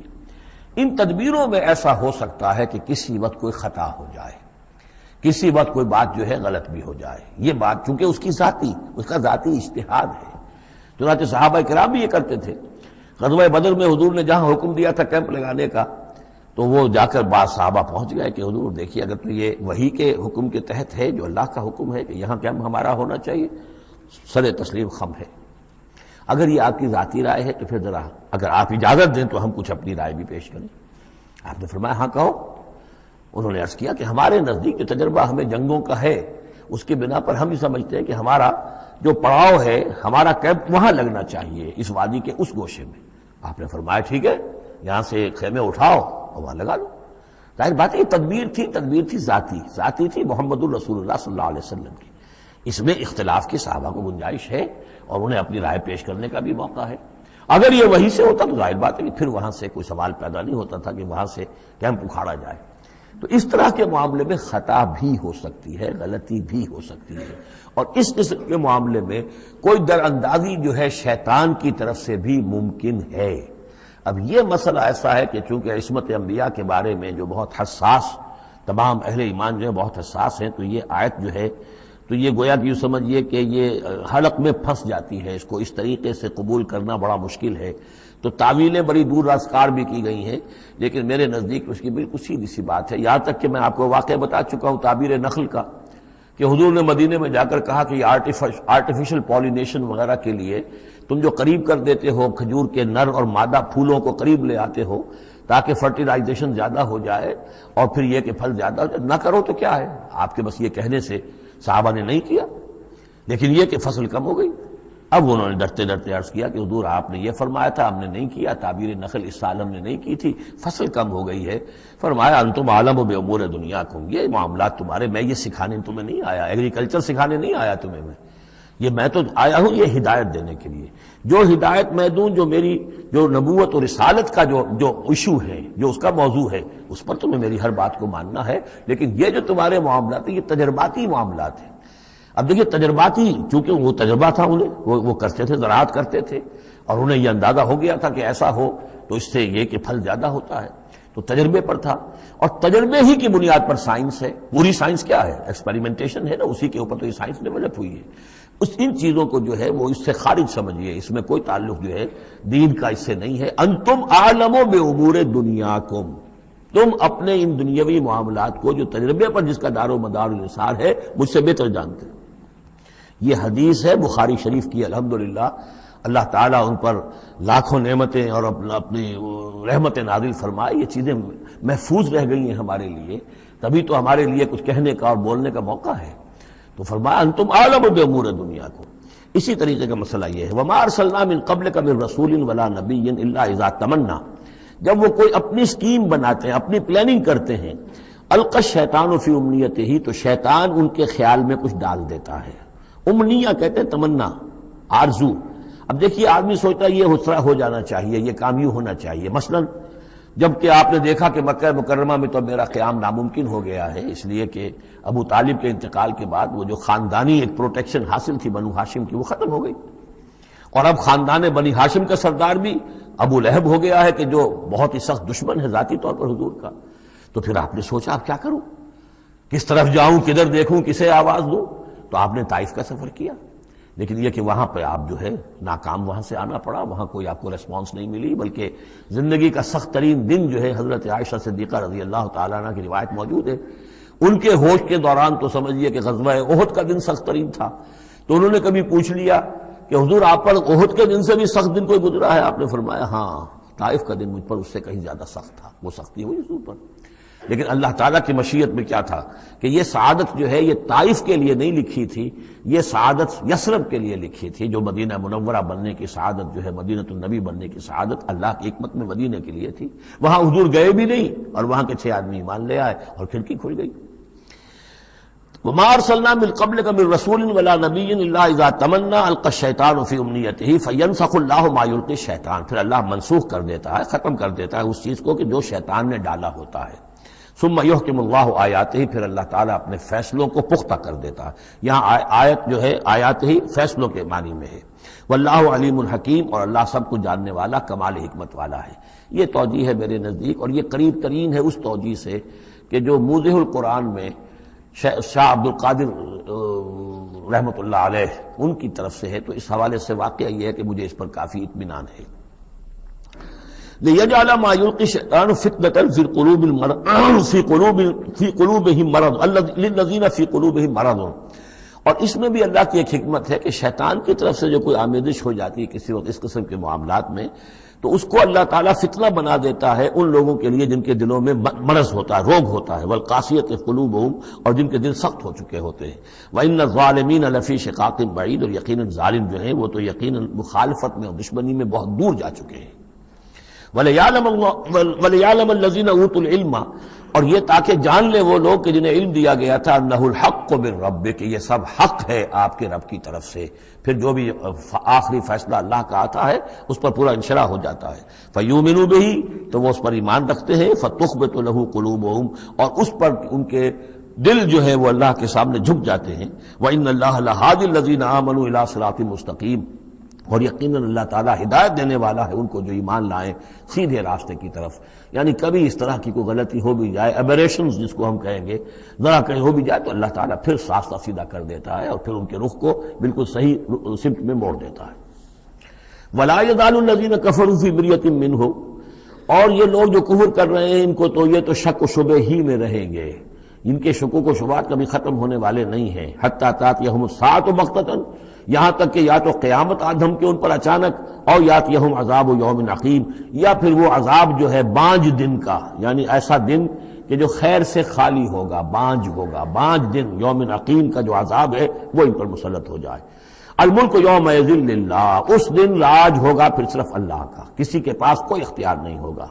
ان تدبیروں میں ایسا ہو سکتا ہے کہ کسی وقت کوئی خطا ہو جائے، کسی وقت کوئی بات جو ہے غلط بھی ہو جائے، یہ بات چونکہ اس کا ذاتی اجتہاد ہے۔ چنانچہ صحابہ کرام بھی یہ کرتے تھے۔ غزوہ بدر میں حضور نے جہاں حکم دیا تھا کیمپ لگانے کا، تو وہ جا کر بعض صحابہ پہنچ گئے کہ حضور دیکھیے اگر تو یہ وحی کے حکم کے تحت ہے، جو اللہ کا حکم ہے کہ یہاں کیمپ ہمارا ہونا چاہیے، سر تسلیم خم ہے۔ اگر یہ آپ کی ذاتی رائے ہے تو پھر ذرا اگر آپ اجازت دیں تو ہم کچھ اپنی رائے بھی پیش کریں۔ آپ نے فرمایا ہاں کہو۔ انہوں نے عرض کیا کہ ہمارے نزدیک جو تجربہ ہمیں جنگوں کا ہے، اس کے بنا پر ہم یہ سمجھتے ہیں کہ ہمارا جو پڑاؤ ہے، ہمارا کیمپ وہاں لگنا چاہیے، اس وادی کے اس گوشے میں۔ آپ نے فرمایا ٹھیک ہے، یہاں سے خیمے اٹھاؤ اور وہاں لگا لو۔ ظاہر بات ہے یہ تدبیر تھی ذاتی تھی محمد الرسول اللہ صلی اللہ علیہ وسلم کی۔ اس میں اختلاف کی صحابہ کو گنجائش ہے اور انہیں اپنی رائے پیش کرنے کا بھی موقع ہے۔ اگر یہ وہی سے ہوتا تو ظاہر بات ہے کہ پھر وہاں سے کوئی سوال پیدا نہیں ہوتا تھا کہ وہاں سے کیمپ اکھاڑا جائے۔ تو اس طرح کے معاملے میں خطا بھی ہو سکتی ہے، غلطی بھی ہو سکتی ہے، اور اس قسم کے معاملے میں کوئی در اندازی جو ہے شیطان کی طرف سے بھی ممکن ہے۔ اب یہ مسئلہ ایسا ہے کہ چونکہ عصمت انبیاء کے بارے میں جو بہت حساس، تمام اہل ایمان جو ہے بہت حساس ہیں، تو یہ آیت جو ہے تو یہ گویا کہ یوں سمجھیے کہ یہ حلق میں پھنس جاتی ہے، اس کو اس طریقے سے قبول کرنا بڑا مشکل ہے۔ تو تعویلیں بڑی دور راسکار بھی کی گئی ہیں، لیکن میرے نزدیک اس کی بالکل سیدھی سی بات ہے۔ یہاں تک کہ میں آپ کو واقعہ بتا چکا ہوں تعبیر نخل کا، کہ حضور نے مدینے میں جا کر کہا کہ یہ آرٹیفیشل پولینیشن وغیرہ کے لیے تم جو قریب کر دیتے ہو کھجور کے نر اور مادہ پھولوں کو قریب لے آتے ہو تاکہ فرٹیلائزیشن زیادہ ہو جائے اور پھر یہ کہ پھل زیادہ ہو جائے، نہ کرو تو کیا ہے، آپ کے بس یہ کہنے سے صحابہ نے نہیں کیا، لیکن یہ کہ فصل کم ہو گئی۔ اب انہوں نے ڈرتے ڈرتے عرض کیا کہ حضور آپ نے یہ فرمایا تھا، ہم نے نہیں کیا، تعبیر نخل اس سال ہم نے نہیں کی تھی، فصل کم ہو گئی ہے۔ فرمایا انتم عالم بامور دنیاکم، یہ معاملات تمہارے، میں یہ سکھانے تمہیں نہیں آیا، ایگریکلچر سکھانے نہیں آیا تمہیں میں تو آیا ہوں یہ ہدایت دینے کے لیے۔ جو ہدایت میں دوں، جو میری جو نبوت اور رسالت کا جو ایشو ہے، جو اس کا موضوع ہے، اس پر تمہیں میری ہر بات کو ماننا ہے، لیکن یہ جو تمہارے معاملات ہیں یہ تجرباتی معاملات ہیں۔ اب دیکھیے تجرباتی، چونکہ وہ تجربہ تھا انہیں، وہ کرتے تھے، زراعت کرتے تھے، اور انہیں یہ اندازہ ہو گیا تھا کہ ایسا ہو تو اس سے یہ کہ پھل زیادہ ہوتا ہے، تو تجربے پر تھا، اور تجربے ہی کی بنیاد پر سائنس ہے۔ پوری سائنس کیا ہے؟ ایکسپیریمنٹیشن ہے نا، اسی کے اوپر تو یہ سائنس ڈیولپ ہوئی ہے۔ ان چیزوں کو جو ہے وہ اس سے خارج سمجھیے، اس میں کوئی تعلق جو ہے دین کا اس سے نہیں ہے۔ انتم اعلم بامور دنیاکم، تم اپنے ان دنیاوی معاملات کو جو تجربے پر جس کا دار و مدار انحصار ہے مجھ سے بہتر جانتے ہیں۔ یہ حدیث ہے بخاری شریف کی، الحمدللہ اللہ تعالیٰ ان پر لاکھوں نعمتیں اور اپنی رحمتیں نازل فرمائے، یہ چیزیں محفوظ رہ گئی ہیں ہمارے لیے، تبھی تو ہمارے لیے کچھ کہنے کا اور بولنے کا موقع ہے۔ تو فرمایا انتم عالم بامور دنیاکم۔ اسی طریقے کا مسئلہ یہ ہے وما ارسلنا من قبلک من رسول ولا نبی الا اذا تمنا، جب وہ کوئی اپنی سکیم بناتے ہیں، اپنی پلاننگ کرتے ہیں، القى الشیطان فی امنیتہ، تو شیطان ان کے خیال میں کچھ ڈال دیتا ہے۔ امنیہ کہتے ہیں تمنا، آرزو۔ اب دیکھیے آدمی سوچتا ہے یہ حسرا ہو جانا چاہیے، یہ کام یوں ہونا چاہیے، مثلا جبکہ آپ نے دیکھا کہ مکہ مکرمہ میں تو میرا قیام ناممکن ہو گیا ہے، اس لیے کہ ابو طالب کے انتقال کے بعد وہ جو خاندانی ایک پروٹیکشن حاصل تھی بنو ہاشم کی، وہ ختم ہو گئی، اور اب خاندان بنی ہاشم کا سردار بھی ابو لہب ہو گیا ہے کہ جو بہت ہی سخت دشمن ہے ذاتی طور پر حضور کا۔ تو پھر آپ نے سوچا اب کیا کروں، کس طرف جاؤں، کدھر دیکھوں، کسے آواز دوں؟ تو آپ نے طائف کا سفر کیا، لیکن یہ کہ وہاں پہ آپ جو ہے ناکام وہاں سے آنا پڑا، وہاں کوئی آپ کو ریسپانس نہیں ملی، بلکہ زندگی کا سخت ترین دن جو ہے حضرت عائشہ صدیقہ رضی اللہ تعالیٰ عنہ کی روایت موجود ہے، ان کے ہوش کے دوران تو سمجھیے کہ غزوہ احد کا دن سخت ترین تھا، تو انہوں نے کبھی پوچھ لیا کہ حضور آپ پر احد کے دن سے بھی سخت دن کوئی گزرا ہے؟ آپ نے فرمایا ہاں، طائف کا دن مجھ پر اس سے کہیں زیادہ سخت تھا، وہ سختی ہوئی حضور پر۔ لیکن اللہ تعالیٰ کی مشیت میں کیا تھا کہ یہ سعادت جو ہے یہ طائف کے لیے نہیں لکھی تھی، یہ سعادت یثرب کے لیے لکھی تھی، جو مدینہ منورہ بننے کی سعادت جو ہے، مدینہ النبی بننے کی سعادت اللہ کی حکمت میں مدینہ کے لیے تھی۔ وہاں حضور گئے بھی نہیں اور وہاں کے 6 آدمی ایمان لے آئے اور کھڑکی کھل گئی۔ وما ارسلنا من قبلک من رسول ولا نبی الا اذا تمنى القى الشیطان فی امنیتہ فینسخ اللہ ما یلقی الشیطان، پھر اللہ منسوخ کر دیتا ہے، ختم کر دیتا ہے اس چیز کو کہ جو شیطان نے ڈالا ہوتا ہے۔ ثم یحکم اللہ آیاتہ، پھر اللہ تعالیٰ اپنے فیصلوں کو پختہ کر دیتا ہے۔ یہاں آیت جو ہے آیات ہی فیصلوں کے معنی میں ہے۔ واللہ علیم الحکیم، اور اللہ سب کو جاننے والا، کمال حکمت والا ہے۔ یہ توجیہ ہے میرے نزدیک، اور یہ قریب ترین ہے اس توجیہ سے کہ جو موضح القرآن میں شاہ عبد القادر رحمۃ اللہ علیہ ان کی طرف سے ہے، تو اس حوالے سے واقعہ یہ ہے کہ مجھے اس پر کافی اطمینان ہے۔ لِيَجْعَلَ مَا يُلْقِي الشَّيْطَانُ فِتْنَةً فِي قُلُوبِ الْمَرْضِ فِي قُلُوبِهِمْ مَرَضٌ لِلَّذِينَ فِي قُلُوبِهِمْ مَرَضٌ، اور اس میں بھی اللہ کی ایک حکمت ہے کہ شیطان کی طرف سے جو کوئی آمیزش ہو جاتی ہے کسی وقت اس قسم کے معاملات میں، تو اس کو اللہ تعالیٰ فتنہ بنا دیتا ہے ان لوگوں کے لیے جن کے دلوں میں مرض ہوتا ہے، روگ ہوتا ہے، وَالْقَاسِيَةِ قُلُوبُهُمْ، اور جن کے دل سخت ہو چکے ہوتے ہیں۔ وَإِنَّ الظَّالِمِينَ لَفِي شِقَاقٍ بَعِيدٍ، اور یقیناً ظالم جو ہیں وہ تو یقیناً مخالفت میں اور دشمنی میں بہت دور جا چکے ہیں۔ وَلِيَعْلَمَ الَّذِينَ أُوتُوا الْعِلْمَ، اور یہ تاکہ جان لے وہ لوگ کہ جنہیں علم دیا گیا تھا، أَنَّهُ الْحَقُّ مِن رَبِّكَ، کہ یہ سب حق ہے آپ کے رب کی طرف سے۔ پھر جو بھی آخری فیصلہ اللہ کا آتا ہے اس پر پورا انشراح ہو جاتا ہے۔ فَيُؤْمِنُوا بِهِ، تو وہ اس پر ایمان رکھتے ہیں، فَتُخْبِتُ لَهُ قُلُوبُهُمْ، اور اس پر ان کے دل جو ہے وہ اللہ کے سامنے جھک جاتے ہیں۔ وَإِنَّ اللَّهَ لَهَادِ الَّذِينَ آمَنُوا إِلَىٰ صِرَاطٍ مُسْتَقِيمٍ، اور یقیناً اللہ تعالیٰ ہدایت دینے والا ہے ان کو جو ایمان لائیں سیدھے راستے کی طرف۔ یعنی کبھی اس طرح کی کوئی غلطی ہو بھی جائے، ایبریشنز جس کو ہم کہیں گے، ذرا کہیں ہو بھی جائے تو اللہ تعالیٰ پھر راستہ سیدھا کر دیتا ہے اور پھر ان کے رخ کو بالکل صحیح سمت میں موڑ دیتا ہے۔ وَلَا يَزَالُ الَّذِينَ كَفَرُوا فِي مِرْيَةٍ مِّنْهُ، اور یہ لوگ جو کفر کر رہے ہیں ان کو تو یہ تو شک و شبہ ہی میں رہیں گے، ان کے شکوک و شبہات کبھی ختم ہونے والے نہیں ہیں۔ حَتَّىٰ تَأْتِيَهُمُ السَّاعَةُ بَغْتَةً، یہاں تک کہ یا تو قیامت آ دھمکے ان پر اچانک، اور یاتیہم عذاب یوم عقیم، یا پھر وہ عذاب جو ہے بانج دن کا، یعنی ایسا دن کہ جو خیر سے خالی ہوگا، بانج ہوگا، بانج دن، یوم عقیم کا جو عذاب ہے وہ ان پر مسلط ہو جائے۔ الملک یومئذ للہ، اس دن راج ہوگا پھر صرف اللہ کا، کسی کے پاس کوئی اختیار نہیں ہوگا۔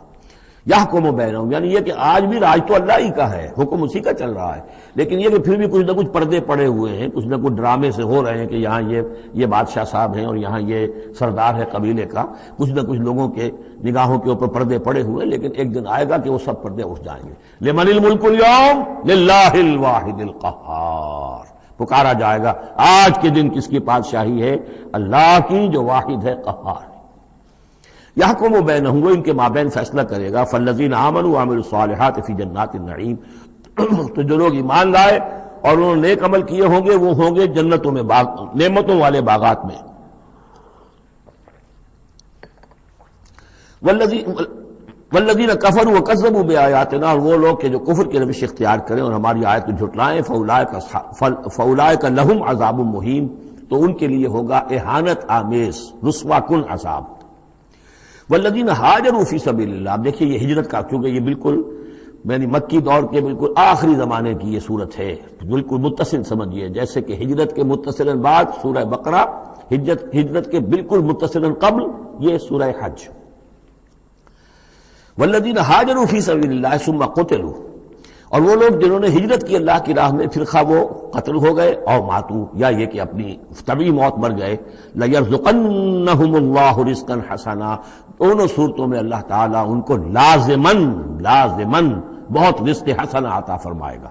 یحکم بینہم، یعنی یہ کہ آج بھی راج تو اللہ ہی کا ہے، حکم اسی کا چل رہا ہے، لیکن یہ کہ پھر بھی کچھ نہ کچھ پردے پڑے ہوئے ہیں، کچھ نہ کچھ ڈرامے سے ہو رہے ہیں کہ یہاں یہ بادشاہ صاحب ہیں اور یہاں یہ سردار ہے قبیلے کا، کچھ نہ کچھ لوگوں کے نگاہوں کے اوپر پردے پڑے ہوئے ہیں، لیکن ایک دن آئے گا کہ وہ سب پردے اٹھ جائیں گے۔ لمن الملک اليوم للہ الواحد القہار، پکارا جائے گا آج کے دن کس کی بادشاہی ہے؟ اللہ کی جو واحد ہے، قہار۔ یحکم بینہم، وہ ان کے مابین فیصلہ کرے گا۔ فالذین آمنوا وعملوا الصالحات فی جنات النعیم، تو جو لوگ ایمان لائے اور انہوں نے نیک عمل کیے ہوں گے وہ ہوں گے جنتوں میں، نعمتوں والے باغات میں۔ والذین کفروا وکذبوا بآیاتنا، اور وہ لوگ کہ جو کفر کی روش اختیار کریں اور ہماری آیت کو جھٹلائیں، فاولئک لہم عذاب مہین، تو ان کے لیے ہوگا اہانت آمیز، رسوا کن عذاب۔ والذین ہاجروا فی سبیل اللہ، اب دیکھیے یہ ہجرت کا، کیونکہ یہ بالکل یعنی مکی دور کے بالکل آخری زمانے کی یہ صورت ہے، بالکل متصل سمجھیے، جیسے کہ ہجرت کے متصل بعد سورہ بقرہ، ہجرت کے بالکل متصل قبل یہ سورہ حج۔ والذین ہاجروا فی سبیل اللہ ثم قتلوا، اور وہ لوگ جنہوں نے ہجرت کی اللہ کی راہ میں پھر خواہ وہ قتل ہو گئے اور ماتو، یا یہ کہ اپنی طبعی موت مر گئے، لَيَرْزُقَنَّهُمُ اللَّهُ رِزْقًا حَسَنًا، دونوں صورتوں میں اللہ تعالیٰ ان کو لازماً بہت رزق حسن عطا فرمائے گا۔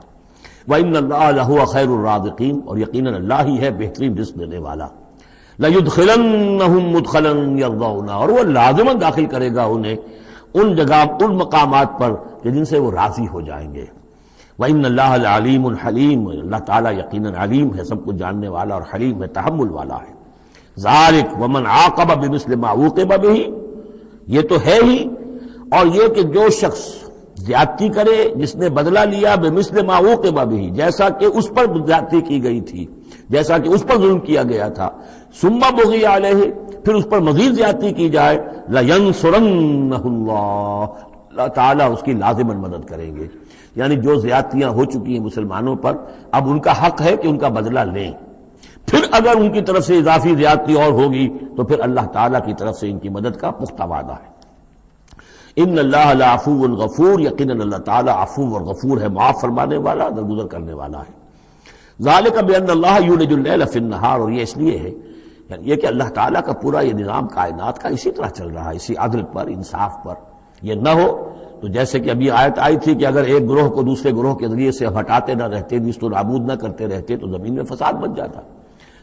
وَإِنَّ اللَّهَ لَهُوَ خَيْرُ الرَّازِقِينَ، اور یقیناً اللہ ہی ہے بہترین رزق دینے والا۔ لَيُدْخِلَنَّهُمْ مُدْخَلًا يَرْضَوْنَ، اور وہ لازماً داخل کرے گا انہیں ان جگہ ان مقامات پر کہ جن سے وہ راضی ہو جائیں گے۔ وَإِنَّ اللَّهَ لَعَلِيمٌ حَلِيمٌ، اللہ تعالیٰ یقیناً علیم ہے، سب کچھ جاننے والا، اور حلیم ہے، تحمل والا ہے۔ ذَلِكَ وَمَنْ عَاقَبَ بِمِثْلِ مَا عُوقِبَ بِهِ، یہ تو ہے ہی، اور یہ کہ جو شخص زیادتی کرے جس نے بدلہ لیا بِمِثْلِ مَا عُوقِبَ بِهِ، جیسا کہ اس پر زیادتی کی گئی تھی، جیسا کہ اس پر ظلم کیا گیا تھا، ثُمَّ بُغِيَ عَلَيْهِ، پھر اس پر مزید زیادتی کی جائے، لَيَنْصُرَنَّهُ اللَّهُ، اللہ تعالیٰ اس کی لازماً مدد کریں گے۔ یعنی جو زیادتیاں ہو چکی ہیں مسلمانوں پر، اب ان کا حق ہے کہ ان کا بدلہ لیں، پھر اگر ان کی طرف سے اضافی زیادتی اور ہوگی تو پھر اللہ تعالیٰ کی طرف سے ان کی مدد کا پختہ وعدہ ہے۔ ان اللہ لعفو غفور، یقیناً اللہ تعالیٰ عفو اور غفور ہے، معاف فرمانے والا، درگزر کرنے والا ہے۔ ذالک بان اللہ یولج اللیل فی النہار، اور یہ اس لیے ہے یعنی یہ کہ اللہ تعالیٰ کا پورا یہ نظام کائنات کا اسی طرح چل رہا ہے، اسی عدل پر، انصاف پر۔ یہ نہ ہو تو جیسے کہ ابھی آیت آئی تھی کہ اگر ایک گروہ کو دوسرے گروہ کے ذریعے سے ہٹاتے نہ رہتے، نیست و نابود نہ کرتے رہتے، تو زمین میں فساد بن جاتا۔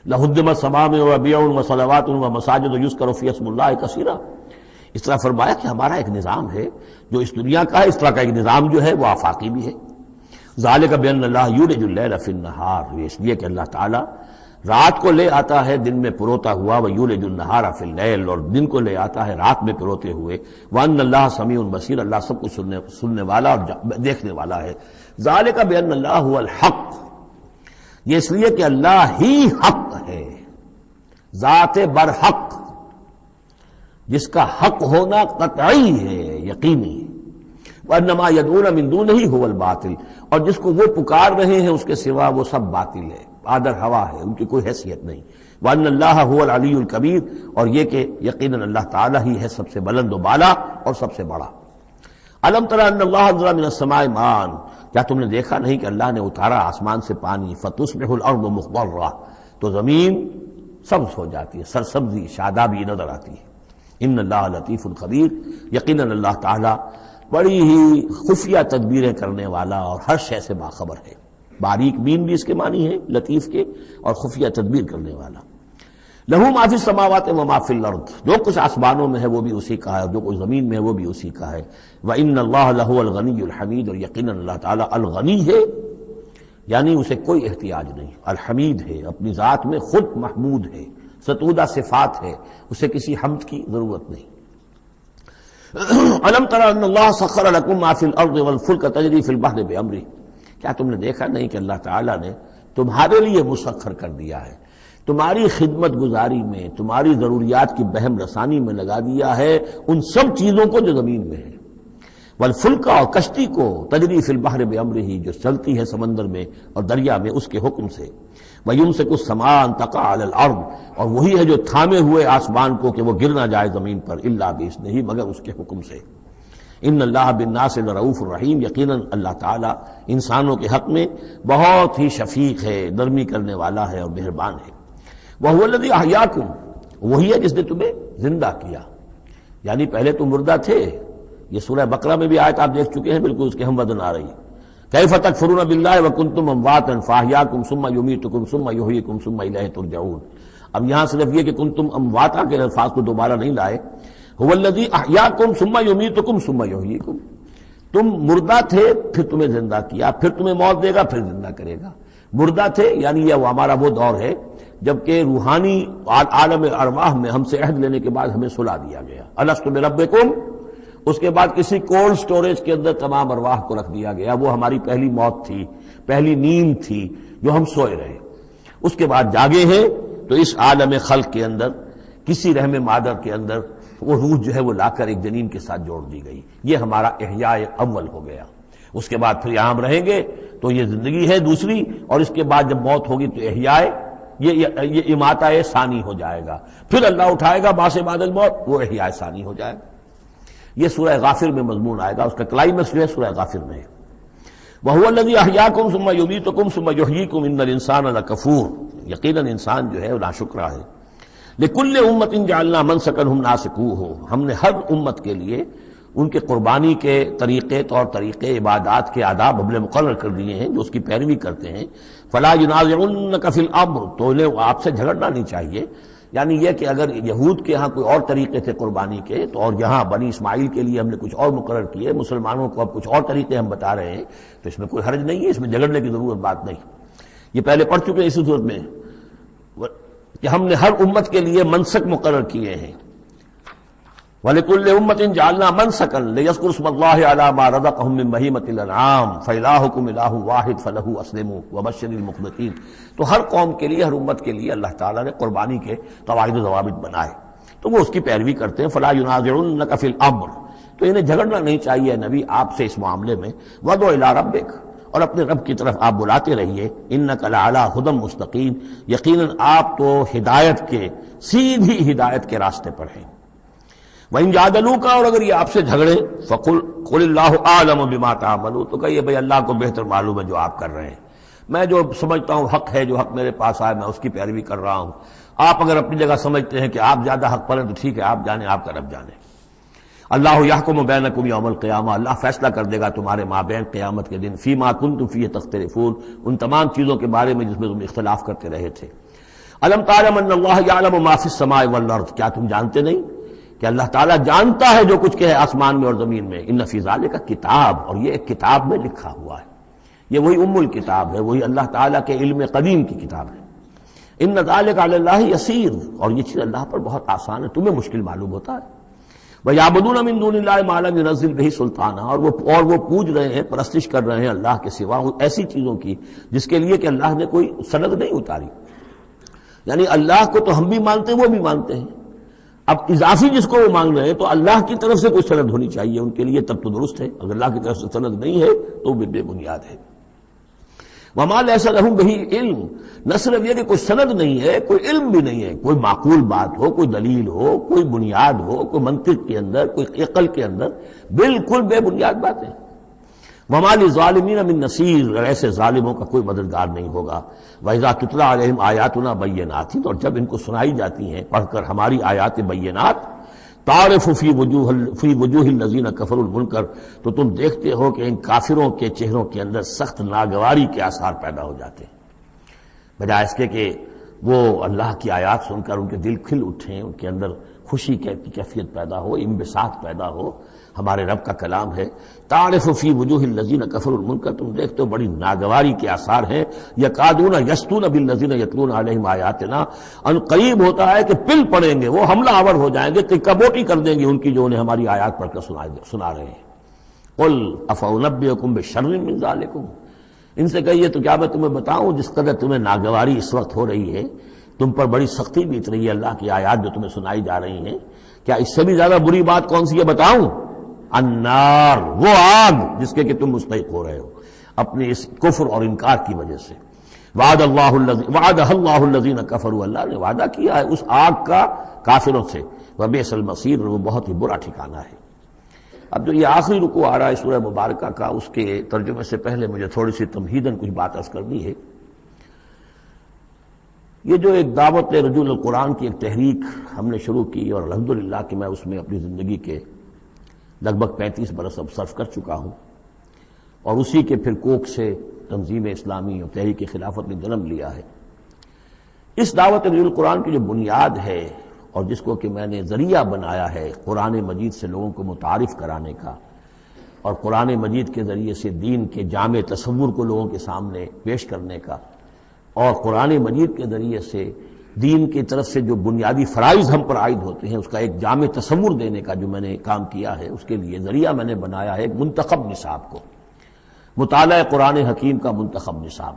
لَهُدِّمَتْ صَوَامِعُ وَبِيَعٌ وَصَلَوَاتٌ وَمَسَاجِدُ يُذْكَرُ فِيهَا اسْمُ اللَّهِ كَثِيرًا، اس طرح فرمایا کہ ہمارا ایک نظام ہے جو اس دنیا کا ہے، اس طرح کا ایک نظام جو ہے وہ آفاقی بھی ہے۔ ذَلِكَ بِأَنَّ اللَّهَ يُولِجُ اللَّيْلَ فِي النَّهَارِ، یہ اس لیے کہ اللہ تعالیٰ رات کو لے آتا ہے دن میں پروتا ہوا، وَيُولِجُ النَّهَارَ فِي اللَّيْلِ، اور دن کو لے آتا ہے رات میں پروتے ہوئے، وَأَنَّ اللَّهَ سَمِيعٌ بَصِيرٌ، اللہ سب کچھ سننے والا اور دیکھنے والا ہے۔ ذَلِكَ بِأَنَّ اللَّهَ هُوَ الْحَقُّ، یہ اس لیے کہ اللہ ہی حق ہے، ذات برحق، جس کا حق ہونا قطعی ہے، یقینی۔ وَأَنَّ مَا يَدْعُونَ مِن دُونِهِ هُوَ الْبَاطِلُ، اور جس کو وہ پکار رہے ہیں اس کے سوا وہ سب باطل ہے، آدر ہوا ہے، ان کی کوئی حیثیت نہیں۔ وَأَنَّ اللَّهَ هُوَ الْعَلِيُّ الْكَبِيرُ، اور یہ کہ یقیناً اللہ تعالیٰ ہی ہے سب سے بلند و بالا اور سب سے بڑا۔ أَلَمْ تَرَ أَنَّ اللَّهَ أَنزَلَ مِنَ السَّمَاءِ مَاءً، کیا تم نے دیکھا نہیں کہ اللہ نے اتارا آسمان سے پانی، فَتُصْبِحُ الْأَرْضُ مُخْضَرَّةً، تو زمین سبز ہو جاتی ہے، سرسبزی شادابی نظر آتی ہے۔ ان اللہ لطیف خبیر، یقیناً اللہ تعالیٰ بڑی ہی خفیہ تدبیریں کرنے والا اور ہر شے سے باخبر ہے۔ باریک بین بھی اس کے معنی ہے لطیف کے، اور خفیہ تدبیر کرنے والا۔ لہو ما فی السماوات و ما فی الارض، جو کچھ آسمانوں میں ہے وہ بھی اسی کا ہے، اور جو کچھ زمین میں ہے وہ بھی اسی کا ہے۔ وان اللہ لہو الغنی الحمید، اور یقیناً اللہ تعالیٰ الغنی ہے، یعنی اسے کوئی احتیاج نہیں، الحمید ہے، اپنی ذات میں خود محمود ہے، ستودہ صفات ہے، اسے کسی حمد کی ضرورت نہیں۔ الم تر ان اللہ سخر لکم ما فی الارض والفلک تجری فی البحر بامرہ، کیا تم نے دیکھا نہیں کہ اللہ تعالیٰ نے تمہارے لیے مسخر کر دیا ہے، تمہاری خدمت گزاری میں، تمہاری ضروریات کی بہم رسانی میں لگا دیا ہے ان سب چیزوں کو جو زمین میں ہے، والفلک، اور کشتی کو، تجری فی البحر بامرہ، جو چلتی ہے سمندر میں اور دریا میں اس کے حکم سے، وَيُمْسِكُ السَّمَاءَ أَن تَقَعَ عَلَى الْأَرْضِ، اور وہی ہے جو تھامے ہوئے آسمان کو کہ وہ گر نہ جائے زمین پر، إِلَّا بِإِذْنِهِ، مگر اس کے حکم سے۔ ان اللہ بالناس لرؤوف الرحیم، یقیناً اللہ تعالیٰ انسانوں کے حق میں بہت ہی شفیق ہے، نرمی کرنے والا ہے اور مہربان ہے۔ وَهُوَ الَّذِي أَحْيَاكُمْ، وہی ہے جس نے تمہیں زندہ کیا، یعنی پہلے تم مردہ تھے۔ یہ سورہ بقرہ میں بھی آیت آپ دیکھ چکے ہیں، بالکل اس کے ہم وزن آ رہی ہے۔ کیف تکفرون باللہ وکنتم امواتا فاحیاکم ثم یمیتکم ثم یحییکم ثم الیہ ترجعون۔ اب یہاں صرف یہ کہ کنتم امواتا کے الفاظ کو دوبارہ نہیں لائے، هو الذی احیاکم ثم یمیتکم ثم یحییکم، تم مردہ تھے پھر تمہیں زندہ کیا، پھر تمہیں موت دے گا، پھر زندہ کرے گا۔ مردہ تھے یعنی یہ ہمارا وہ دور ہے جبکہ روحانی عالم ارواح میں ہم سے عہد لینے کے بعد ہمیں سلا دیا گیا، الست بربکم، اس کے بعد کسی کولڈ سٹوریج کے اندر تمام ارواح کو رکھ دیا گیا، وہ ہماری پہلی موت تھی، پہلی نیند تھی جو ہم سوئے رہے۔ اس کے بعد جاگے ہیں تو اس عالم خلق کے اندر کسی رحم مادر کے اندر وہ روح جو ہے وہ لا کر ایک جنین کے ساتھ جوڑ دی گئی، یہ ہمارا احیاء اول ہو گیا۔ اس کے بعد پھر یہاں ہم رہیں گے تو یہ زندگی ہے دوسری، اور اس کے بعد جب موت ہوگی تو احیاء یہ اماتہ ثانی ہو جائے گا، پھر اللہ اٹھائے گا بعد الموت، وہ احیاء ثانی ہو جائے گا۔ یہ سورہ غافر میں مضمون آئے گا، اس کا کلائمیکس جو ہے سورہ غافر میں ہے۔ وَهُوَ الَّذِي أَحْيَاكُمْ ثُمَّ يُمِيتُكُمْ ثُمَّ يُحْيِيكُمْ إِنَّ الْإِنسَانَ لَكَفُورٌ، یقیناً انسان جو ہے وہ ناشکرا ہے۔ لِكُلِّ أُمَّةٍ جَعَلْنَا مَنسَكًا هُمْ نَاسِكُوهُ، ہم نے ہر امت کے لیے ان کے قربانی کے طریقے، طور طریقے، عبادات کے آداب ہم نے مقرر کر دیے ہیں جو اس کی پیروی کرتے ہیں۔ فَلَا يُنَازِعُنَّكَ فِي الْأَمْرِ، تو انہیں آپ سے جھگڑنا نہیں چاہیے، یعنی یہ کہ اگر یہود کے ہاں کوئی اور طریقے تھے قربانی کے تو اور یہاں بنی اسماعیل کے لیے ہم نے کچھ اور مقرر کیے، مسلمانوں کو اب کچھ اور طریقے ہم بتا رہے ہیں، تو اس میں کوئی حرج نہیں ہے، اس میں جھگڑنے کی ضرورت بات نہیں۔ یہ پہلے پڑھ چکے ہیں اسی صورت میں کہ ہم نے ہر امت کے لیے منسک مقرر کیے ہیں۔ وَلِكُلِّ أُمَّةٍ جَعَلْنَا مَنسَكًا لِيَذْكُرُوا اسْمَ اللَّهِ عَلَىٰ مَا رَزَقَهُم مِّن بَهِيمَةِ الْأَنْعَامِ فَإِلَٰهُكُمْ إِلَٰهٌ وَاحِدٌ فَلَهُ أَسْلِمُوا وَبَشِّرِ الْمُخْبِتِينَ۔ تو ہر قوم کے لیے، ہر امت کے لیے اللہ تعالیٰ نے قربانی کے قواعد و ضوابط بنائے، تو وہ اس کی پیروی کرتے ہیں۔ فَلَا يُنَازِعُنَّكَ فِي الْأَمْرِ، تو انہیں جھگڑنا نہیں چاہیے نبی آپ سے اس معاملے میں۔ وَادْعُ إِلَىٰ رَبِّكَ، اور اپنے رب کی طرف آپ بلاتے رہیے۔ إِنَّكَ لَعَلَىٰ هُدًى مُسْتَقِيمٍ، یقیناً آپ تو ہدایت کے، سیدھی ہدایت کے راستے پر ہیں۔ وَإِن جَادَلُوكَ، اور اگر یہ آپ سے جھگڑے، قُلِ اللَّهُ أَعْلَمُ بِمَا تَعْمَلُونَ، تو کہیے بھئی اللہ کو بہتر معلوم ہے جو آپ کر رہے ہیں، میں جو سمجھتا ہوں حق ہے، جو حق میرے پاس آئے میں اس کی پیروی کر رہا ہوں، آپ اگر اپنی جگہ سمجھتے ہیں کہ آپ زیادہ حق پر ہیں تو ٹھیک ہے، آپ جانیں، آپ کا رب جانے۔ اللہ یحکم بینکم یوم القیامہ، اللہ فیصلہ کر دے گا تمہارے مابین قیامت کے دن، فیما کنتم فیہ تختلفون، ان تمام چیزوں کے بارے میں جس میں تم اختلاف کرتے رہے تھے۔ الم تعلم ان اللہ یعلم ما فی السماء والارض، کیا تم جانتے نہیں کہ اللہ تعالیٰ جانتا ہے جو کچھ کہ ہے آسمان میں اور زمین میں۔ ان فی ذالک کتاب، اور یہ ایک کتاب میں لکھا ہوا ہے، یہ وہی ام الکتاب ہے، وہی اللہ تعالیٰ کے علم قدیم کی کتاب ہے۔ ان ذالک علی اللہ یسیر، اور یہ چیز اللہ پر بہت آسان ہے، تمہیں مشکل معلوم ہوتا ہے۔ وَيَعْبُدُونَ مِن دُونِ اللَّهِ مَا لَمْ يُنَزِّلْ بِهِ سُلْطَانًا، اور وہ پوج رہے ہیں، پرستش کر رہے ہیں اللہ کے سوا ایسی چیزوں کی جس کے لیے کہ اللہ نے کوئی سند نہیں اتاری۔ یعنی اللہ کو تو ہم بھی مانتے ہیں، وہ بھی مانتے ہیں، اب اضافی جس کو وہ مانگ رہے ہیں تو اللہ کی طرف سے کوئی سند ہونی چاہیے ان کے لیے، تب تو درست ہے، اگر اللہ کی طرف سے سند نہیں ہے تو وہ بے بنیاد ہے۔ وَمَا لَيْسَ لَهُم بِهِ عِلْمٌ، نہ صرف یہ کہ کوئی سند نہیں ہے، کوئی علم بھی نہیں ہے، کوئی معقول بات ہو، کوئی دلیل ہو، کوئی بنیاد ہو، کوئی منطق کے اندر، کوئی عقل کے اندر، بالکل بے بنیاد باتیں۔ وَمَا لِلظَّالِمِينَ مِن نَصِيرٍ، اور ایسے ظالموں کا کوئی مددگار نہیں ہوگا۔ وَإِذَا تُتْلَىٰ عَلَيْهِمْ آيَاتُنَا بَيِّنَاتٍ، اور جب ان کو سنائی جاتی ہیں پڑھ کر ہماری آیات بینات، تعرف فی وجوہ الذین کفروا المنکر، تو تم دیکھتے ہو کہ ان کافروں کے چہروں کے اندر سخت ناگواری کے آثار پیدا ہو جاتے ہیں، بجائے اس کے کہ وہ اللہ کی آیات سن کر ان کے دل کھل اٹھیں، ان کے اندر خوشی کی کیفیت پیدا ہو، انبساط پیدا ہو۔ ہمارے رب کا کلام ہے، تعرف فی وجوہ الذین کفروا المنکر، تم دیکھتے ہو بڑی ناگواری کے آثار ہیں۔ یکادون یسطون بالذین یتلون علیہم آیاتنا، ان قریب ہوتا ہے کہ پل پڑیں گے، وہ حملہ آور ہو جائیں گے، کبوٹی کر دیں گے ان کی جو انہیں ہماری آیات پڑھ کر سنا رہے ہیں۔ قل افانبئکم بشر من ذالکم، ان سے کہیے تو کیا میں تمہیں بتاؤں جس قدر تمہیں ناگواری اس وقت ہو رہی ہے، تم پر بڑی سختی بیت رہی ہے اللہ کی آیات جو تمہیں سنائی جا رہی ہیں، کیا اس سے بھی زیادہ بری بات کون سی ہے بتاؤں؟ النار، وہ آگ جس کے کہ تم مستحق ہو رہے ہو اپنے اس کفر اور انکار کی وجہ سے۔ وعدہ اللہ الذین کفروا، اللہ نے وعدہ کیا ہے اس آگ کا کافروں سے، وبئس المصیر، وہ بہت ہی برا ٹھکانہ ہے۔ اب جو یہ آخری رکوع آ رہا ہے سورہ مبارکہ کا، اس کے ترجمے سے پہلے مجھے تھوڑی سی تمہیداً کچھ بات عرض کرنی ہے۔ یہ جو ایک دعوت رجوع القرآن کی ایک تحریک ہم نے شروع کی، اور الحمدللہ کہ میں اس میں اپنی زندگی کے لگ بھگ 35 برس اب صرف کر چکا ہوں، اور اسی کے پھر کوک سے تنظیم اسلامی اور تحریک خلافت نے جنم لیا ہے۔ اس دعوت رجوع القرآن کی جو بنیاد ہے اور جس کو کہ میں نے ذریعہ بنایا ہے قرآن مجید سے لوگوں کو متعارف کرانے کا، اور قرآن مجید کے ذریعے سے دین کے جامع تصور کو لوگوں کے سامنے پیش کرنے کا، اور قرآن مجید کے ذریعے سے دین کی طرف سے جو بنیادی فرائض ہم پر عائد ہوتے ہیں اس کا ایک جامع تصور دینے کا جو میں نے کام کیا ہے، اس کے لیے ذریعہ میں نے بنایا ہے ایک منتخب نصاب کو، مطالعہ قرآن حکیم کا منتخب نصاب۔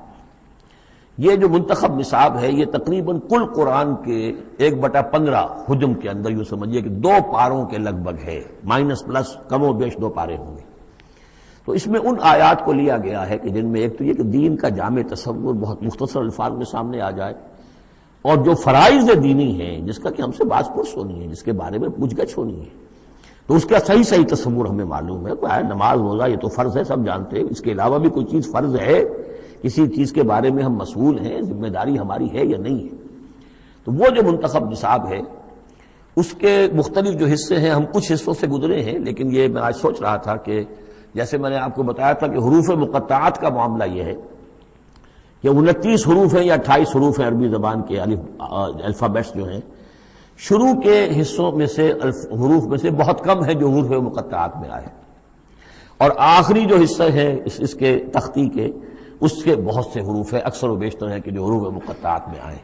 یہ جو منتخب نصاب ہے یہ تقریباً کل قرآن کے 1/15 حجم کے اندر یوں سمجھیے کہ 2 پاروں کے لگ بھگ ہے، مائنس پلس کم و بیش 2 پارے ہوں گے۔ تو اس میں ان آیات کو لیا گیا ہے کہ جن میں ایک تو یہ کہ دین کا جامع تصور بہت مختصر الفاظ میں سامنے آ جائے، اور جو فرائض دینی ہیں جس کا کہ ہم سے باز پرس ہونی ہے، جس کے بارے میں پوچھ گچھ ہونی ہے، تو اس کا صحیح تصور ہمیں معلوم ہے. نماز روزہ یہ تو فرض ہے، سب جانتے ہیں. اس کے علاوہ بھی کوئی چیز فرض ہے، کسی چیز کے بارے میں ہم مسئول ہیں، ذمہ داری ہماری ہے یا نہیں ہے. تو وہ جو منتخب نصاب ہے اس کے مختلف جو حصے ہیں، ہم کچھ حصوں سے گزرے ہیں، لیکن یہ میں آج سوچ رہا تھا کہ جیسے میں نے آپ کو بتایا تھا کہ حروف مقطعات کا معاملہ یہ ہے کہ 29 حروف ہیں یا 28 حروف ہیں عربی زبان کے الفابیٹس جو ہیں. شروع کے حصوں میں سے حروف میں سے بہت کم ہے جو حروف مقطعات میں آئے، اور آخری جو حصہ ہے اس کے تختی کے، اس کے بہت سے حروف ہیں، اکثر و بیشتر ہے کہ جو حروف مقطعات میں آئے.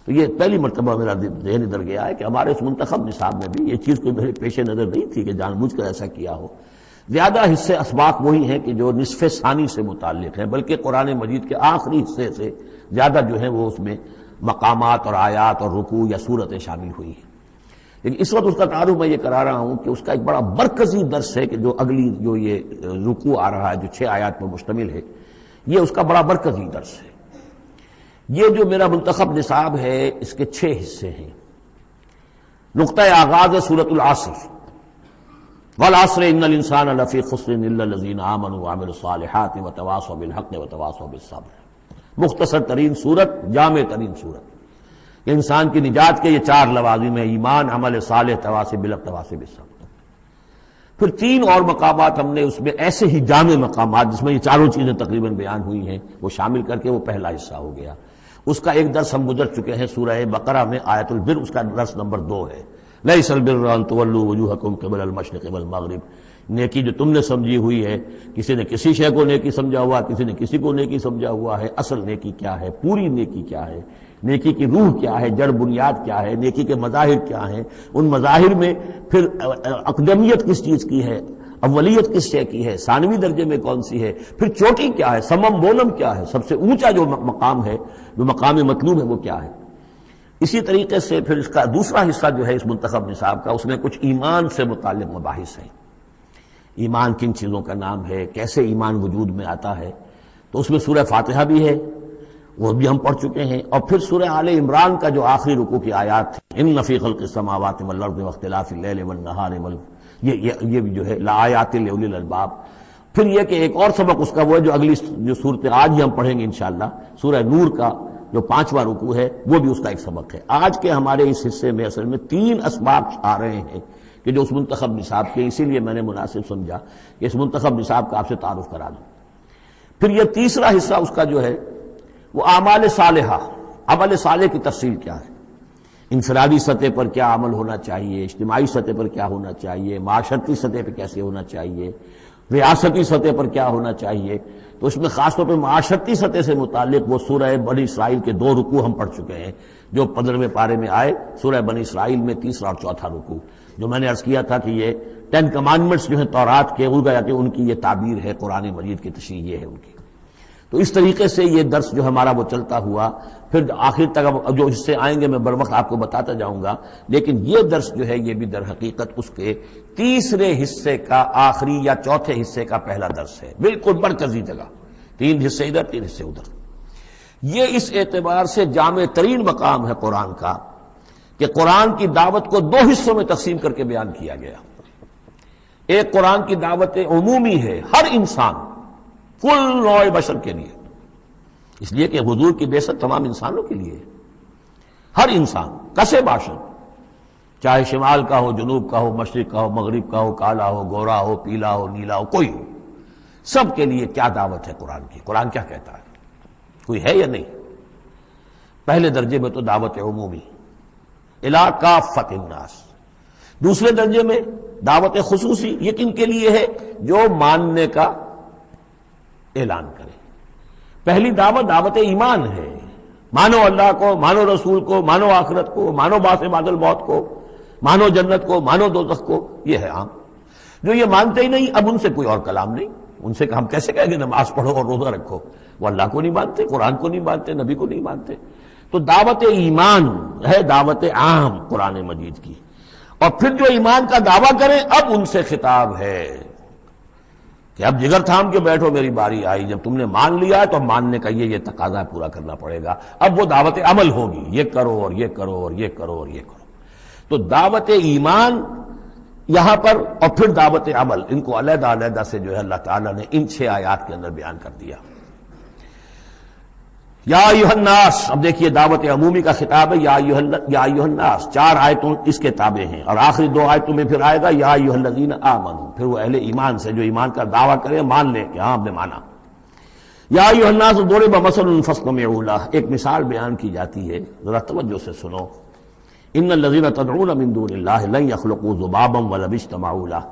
تو یہ پہلی مرتبہ میرا ذہن ادھر گیا ہے کہ ہمارے اس منتخب نصاب میں بھی یہ چیز کوئی میرے پیش نظر نہیں تھی کہ جان بوجھ کر ایسا کیا ہو. زیادہ حصے اسباق وہی ہیں کہ جو نصف ثانی سے متعلق ہیں، بلکہ قرآن مجید کے آخری حصے سے زیادہ جو ہیں وہ اس میں مقامات اور آیات اور رکوع یا صورتیں شامل ہوئی ہیں. لیکن اس وقت اس کا تعارف میں یہ کرا رہا ہوں کہ اس کا ایک بڑا مرکزی درس ہے کہ جو اگلی جو یہ رکوع آ رہا ہے جو 6 آیات پر مشتمل ہے، یہ اس کا بڑا مرکزی درس ہے. یہ جو میرا منتخب نصاب ہے اس کے 6 حصے ہیں. نقطہ آغاز ہے سورۃ العصر، والعصر ان الانسان لفی خسر الا الذین آمنوا وعملوا الصالحات وتواصوا بالحق وتواصوا بالصبر. مختصر ترین صورت، جامع ترین صورت. انسان کی نجات کے یہ 4 لوازم ہیں: ایمان، عمل صالح، تواصی بالحق، تواصی بالصبر. پھر 3 اور مقامات ہم نے اس میں ایسے ہی جامع مقامات جس میں یہ چاروں چیزیں تقریباً بیان ہوئی ہیں وہ شامل کر کے وہ پہلا حصہ ہو گیا. اس کا ایک درس ہم گزر چکے ہیں سورہ بقرہ میں، آیت البر، اس کا درس نمبر 2 ہے. لیس البر ان تولوا وجوہکم قبل المشرق والمغرب. نیکی جو تم نے سمجھی ہوئی ہے، کسی نے کسی شے کو نیکی سمجھا ہوا، کسی نے کسی کو نیکی سمجھا ہوا ہے. اصل نیکی کیا ہے، پوری نیکی کیا ہے، نیکی کی روح کیا ہے، جڑ بنیاد کیا ہے، نیکی کے مظاہر کیا ہیں، ان مظاہر میں پھر اقدمیت کس چیز کی ہے، اولیت کس شے کی ہے، ثانوی درجے میں کون سی ہے، پھر چوٹی کیا ہے، سمم بولم کیا ہے، سب سے اونچا جو مقام ہے، جو مقام مطلوب ہے وہ کیا ہے. اسی طریقے سے پھر اس کا دوسرا حصہ جو ہے اس منتخب نصاب کا، اس میں کچھ ایمان سے متعلق مباحث ہیں. ایمان کن چیزوں کا نام ہے، کیسے ایمان وجود میں آتا ہے. تو اس میں سورہ فاتحہ بھی ہے، وہ بھی ہم پڑھ چکے ہیں. اور پھر سورہ آل عمران کا جو آخری رکوع کی آیات تھی، ان فی خلق السماوات والارض واختلاف اللیل والنہار، یہ بھی جو ہے لآیات لأولی الالباب. پھر یہ کہ ایک اور سبق اس کا وہ ہے جو اگلی جو صورت آج ہی ہم پڑھیں گے انشاءاللہ، سورہ نور کا جو 5واں رکوع ہے وہ بھی اس کا ایک سبق ہے. آج کے ہمارے اس حصے میں اصل میں 3 اسباق آ رہے ہیں کہ جو اس منتخب نصاب کے، اسی لیے میں نے مناسب سمجھا کہ اس منتخب نصاب کا آپ سے تعارف کرا دوں. پھر یہ تیسرا حصہ اس کا جو ہے وہ اعمال صالحہ، عمل صالح کی تفصیل کیا ہے، انفرادی سطح پر کیا عمل ہونا چاہیے، اجتماعی سطح پر کیا ہونا چاہیے، معاشرتی سطح پہ کیسے ہونا چاہیے، ریاستی سطح پر کیا ہونا چاہیے. تو اس میں خاص طور پہ معاشرتی سطح سے متعلق وہ سورہ بنی اسرائیل کے 2 رکوع ہم پڑھ چکے ہیں جو 15ویں پارے میں آئے. سورہ بنی اسرائیل میں 3 اور 4 رکوع جو میں نے عرض کیا تھا کہ یہ 10 کمانڈمنٹس جو ہیں تورات کے، گویا کہ ان کی یہ تعبیر ہے، قرآن مجید کی تشریح یہ ہے ان کی. تو اس طریقے سے یہ درس جو ہمارا وہ چلتا ہوا پھر آخر تک جو حصے آئیں گے میں بر وقت آپ کو بتاتا جاؤں گا. لیکن یہ درس جو ہے یہ بھی در حقیقت اس کے تیسرے حصے کا آخری یا چوتھے حصے کا پہلا درس ہے، بالکل مرکزی جگہ. 3 حصے ادھر 3 حصے ادھر. یہ اس اعتبار سے جامع ترین مقام ہے قرآن کا کہ قرآن کی دعوت کو 2 حصوں میں تقسیم کر کے بیان کیا گیا. ایک قرآن کی دعوت عمومی ہے، ہر انسان، کل نوع بشر کے لیے، اس لیے کہ حضور کی بعثت تمام انسانوں کے لیے، ہر انسان کسے باشد، چاہے شمال کا ہو، جنوب کا ہو، مشرق کا ہو، مغرب کا ہو، کالا ہو، گورا ہو، پیلا ہو، نیلا ہو، کوئی ہو، سب کے لیے کیا دعوت ہے قرآن کی. قرآن کیا کہتا ہے، کوئی ہے یا نہیں؟ پہلے درجے میں تو دعوت عمومی الی کافۃ الناس. دوسرے درجے میں دعوت خصوصی، یہ کن کے لیے ہے؟ جو ماننے کا اعلان کرے. پہلی دعوت دعوت ایمان ہے، مانو اللہ کو، مانو رسول کو، مانو آخرت کو، مانو بعث بعد الموت کو، مانو جنت کو، مانو دوزخ کو. یہ ہے عام. جو یہ مانتے ہی نہیں، اب ان سے کوئی اور کلام نہیں. ان سے ہم کیسے کہیں گے نماز پڑھو اور روزہ رکھو؟ وہ اللہ کو نہیں مانتے، قرآن کو نہیں مانتے، نبی کو نہیں مانتے. تو دعوت ایمان ہے دعوت عام قرآن مجید کی. اور پھر جو ایمان کا دعویٰ کریں اب ان سے خطاب ہے کہ اب جگر تھام کے بیٹھو، میری باری آئی. جب تم نے مان لیا ہے تو ماننے کا یہ تقاضا پورا کرنا پڑے گا. اب وہ دعوت عمل ہوگی، یہ کرو اور یہ کرو اور یہ کرو اور یہ کرو. تو دعوت ایمان یہاں پر اور پھر دعوت عمل، ان کو علیحدہ علیحدہ سے جو ہے اللہ تعالیٰ نے ان 6 آیات کے اندر بیان کر دیا۔ یا ایھا الناس، اب دیکھیے دعوت عمومی کا خطاب ہے، یا ایھا الناس، 4 آیتوں اس کے تابع ہیں، اور آخری 2 آیتوں میں پھر آئے گا یا ایھا الذین آمنوا، پھر وہ اہل ایمان سے جو ایمان کا دعویٰ کریں مان لیں کہ ہاں ہم نے مانا۔ یا ایھا الناس ضرب مثل فاستمعوا لہ، ایک مثال بیان کی جاتی ہے، ذرا توجہ سے سنو۔ ان الذین تدعون من دون اللہ لن یخلقوا ذبابا ولو اجتمعوا لہ،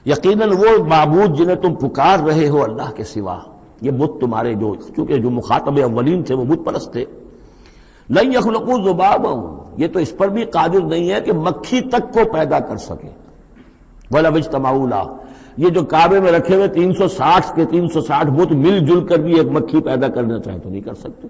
یقیناً وہ معبود جنہیں تم پکار رہے ہو اللہ کے سوا، یہ بت تمہارے جو، چونکہ جو مخاطب اولین تھے وہ بت پرست تھے، لن یخلقوا ذبابا، یہ تو اس پر بھی قادر نہیں ہے کہ مکھی تک کو پیدا کر سکے، ولو اجتمعوا لہ، یہ جو کعبے میں رکھے ہوئے 360 کے 360 بت مل جل کر بھی ایک مکھی پیدا کرنا چاہیں تو نہیں کر سکتے۔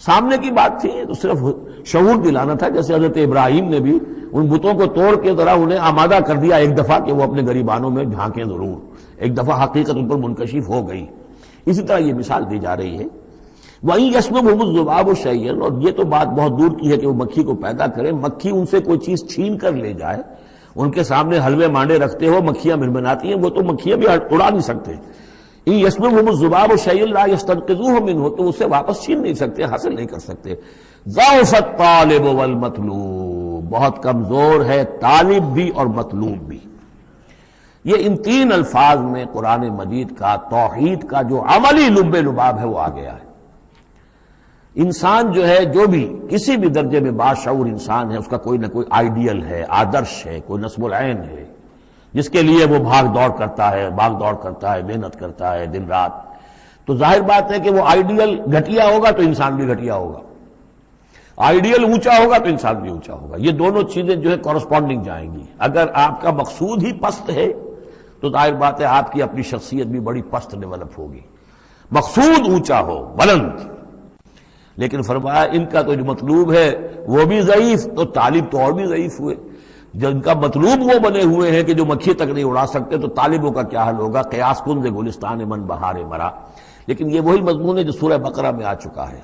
سامنے کی بات تھی، تو صرف شعور دلانا تھا، جیسے حضرت ابراہیم نے بھی ان بتوں کو توڑ کے ذرا انہیں آمادہ کر دیا ایک دفعہ کہ وہ اپنے گریبانوں میں جھانکیں ضرور، ایک دفعہ حقیقت ان پر منکشف ہو گئی۔ اسی طرح یہ مثال دی جا رہی ہے، وَإِن يَسْلُبْهُمُ الذُّبَابُ شَيْئًا، اور یہ تو بات بہت دور کی ہے کہ وہ مکھی کو پیدا کرے، مکھی ان سے کوئی چیز چھین کر لے جائے، ان کے سامنے حلوے مانڈے رکھتے ہو مکھیاں منمناتی ہیں، وہ تو مکھیاں بھی اڑا نہیں سکتے۔ ان يَسْلُبْهُمُ الذُّبَابُ شَيْئًا لَا يَسْتَنقِذُوهُ مِنْهُ، تو اسے واپس چھین نہیں سکتے، حاصل نہیں کر سکتے۔ ضعف الطالب والمطلوب، بہت کمزور ہے طالب بھی اور مطلوب بھی۔ یہ ان 3 الفاظ میں قرآن مجید کا توحید کا جو عملی لب لباب ہے وہ آ گیا ہے۔ انسان جو ہے، جو بھی کسی بھی درجے میں باشعور انسان ہے، اس کا کوئی نہ کوئی آئیڈیل ہے، آدرش ہے، کوئی نصب العین ہے، جس کے لیے وہ بھاگ دوڑ کرتا ہے، محنت کرتا ہے دن رات۔ تو ظاہر بات ہے کہ وہ آئیڈیل گھٹیا ہوگا تو انسان بھی گھٹیا ہوگا، آئیڈیل اونچا ہوگا تو انسان بھی اونچا ہوگا۔ یہ دونوں چیزیں جو ہے کورسپونڈنگ جائیں گی۔ اگر آپ کا مقصود ہی پست ہے تو ظاہر بات ہے آپ کی اپنی شخصیت بھی بڑی پست ڈیولپ ہوگی۔ مقصود اونچا ہو، بلند، لیکن فرمایا ان کا تو جو مطلوب ہے وہ بھی ضعیف، تو طالب تو اور بھی ضعیف ہوئے۔ جن کا مطلوب وہ بنے ہوئے ہیں کہ جو مکھی تک نہیں اڑا سکتے، تو طالبوں کا کیا حل ہوگا؟ قیاس کن سے گلستان من بہار مرا۔ لیکن یہ وہی مضمون ہے جو سورہ بقرہ میں آ چکا ہے۔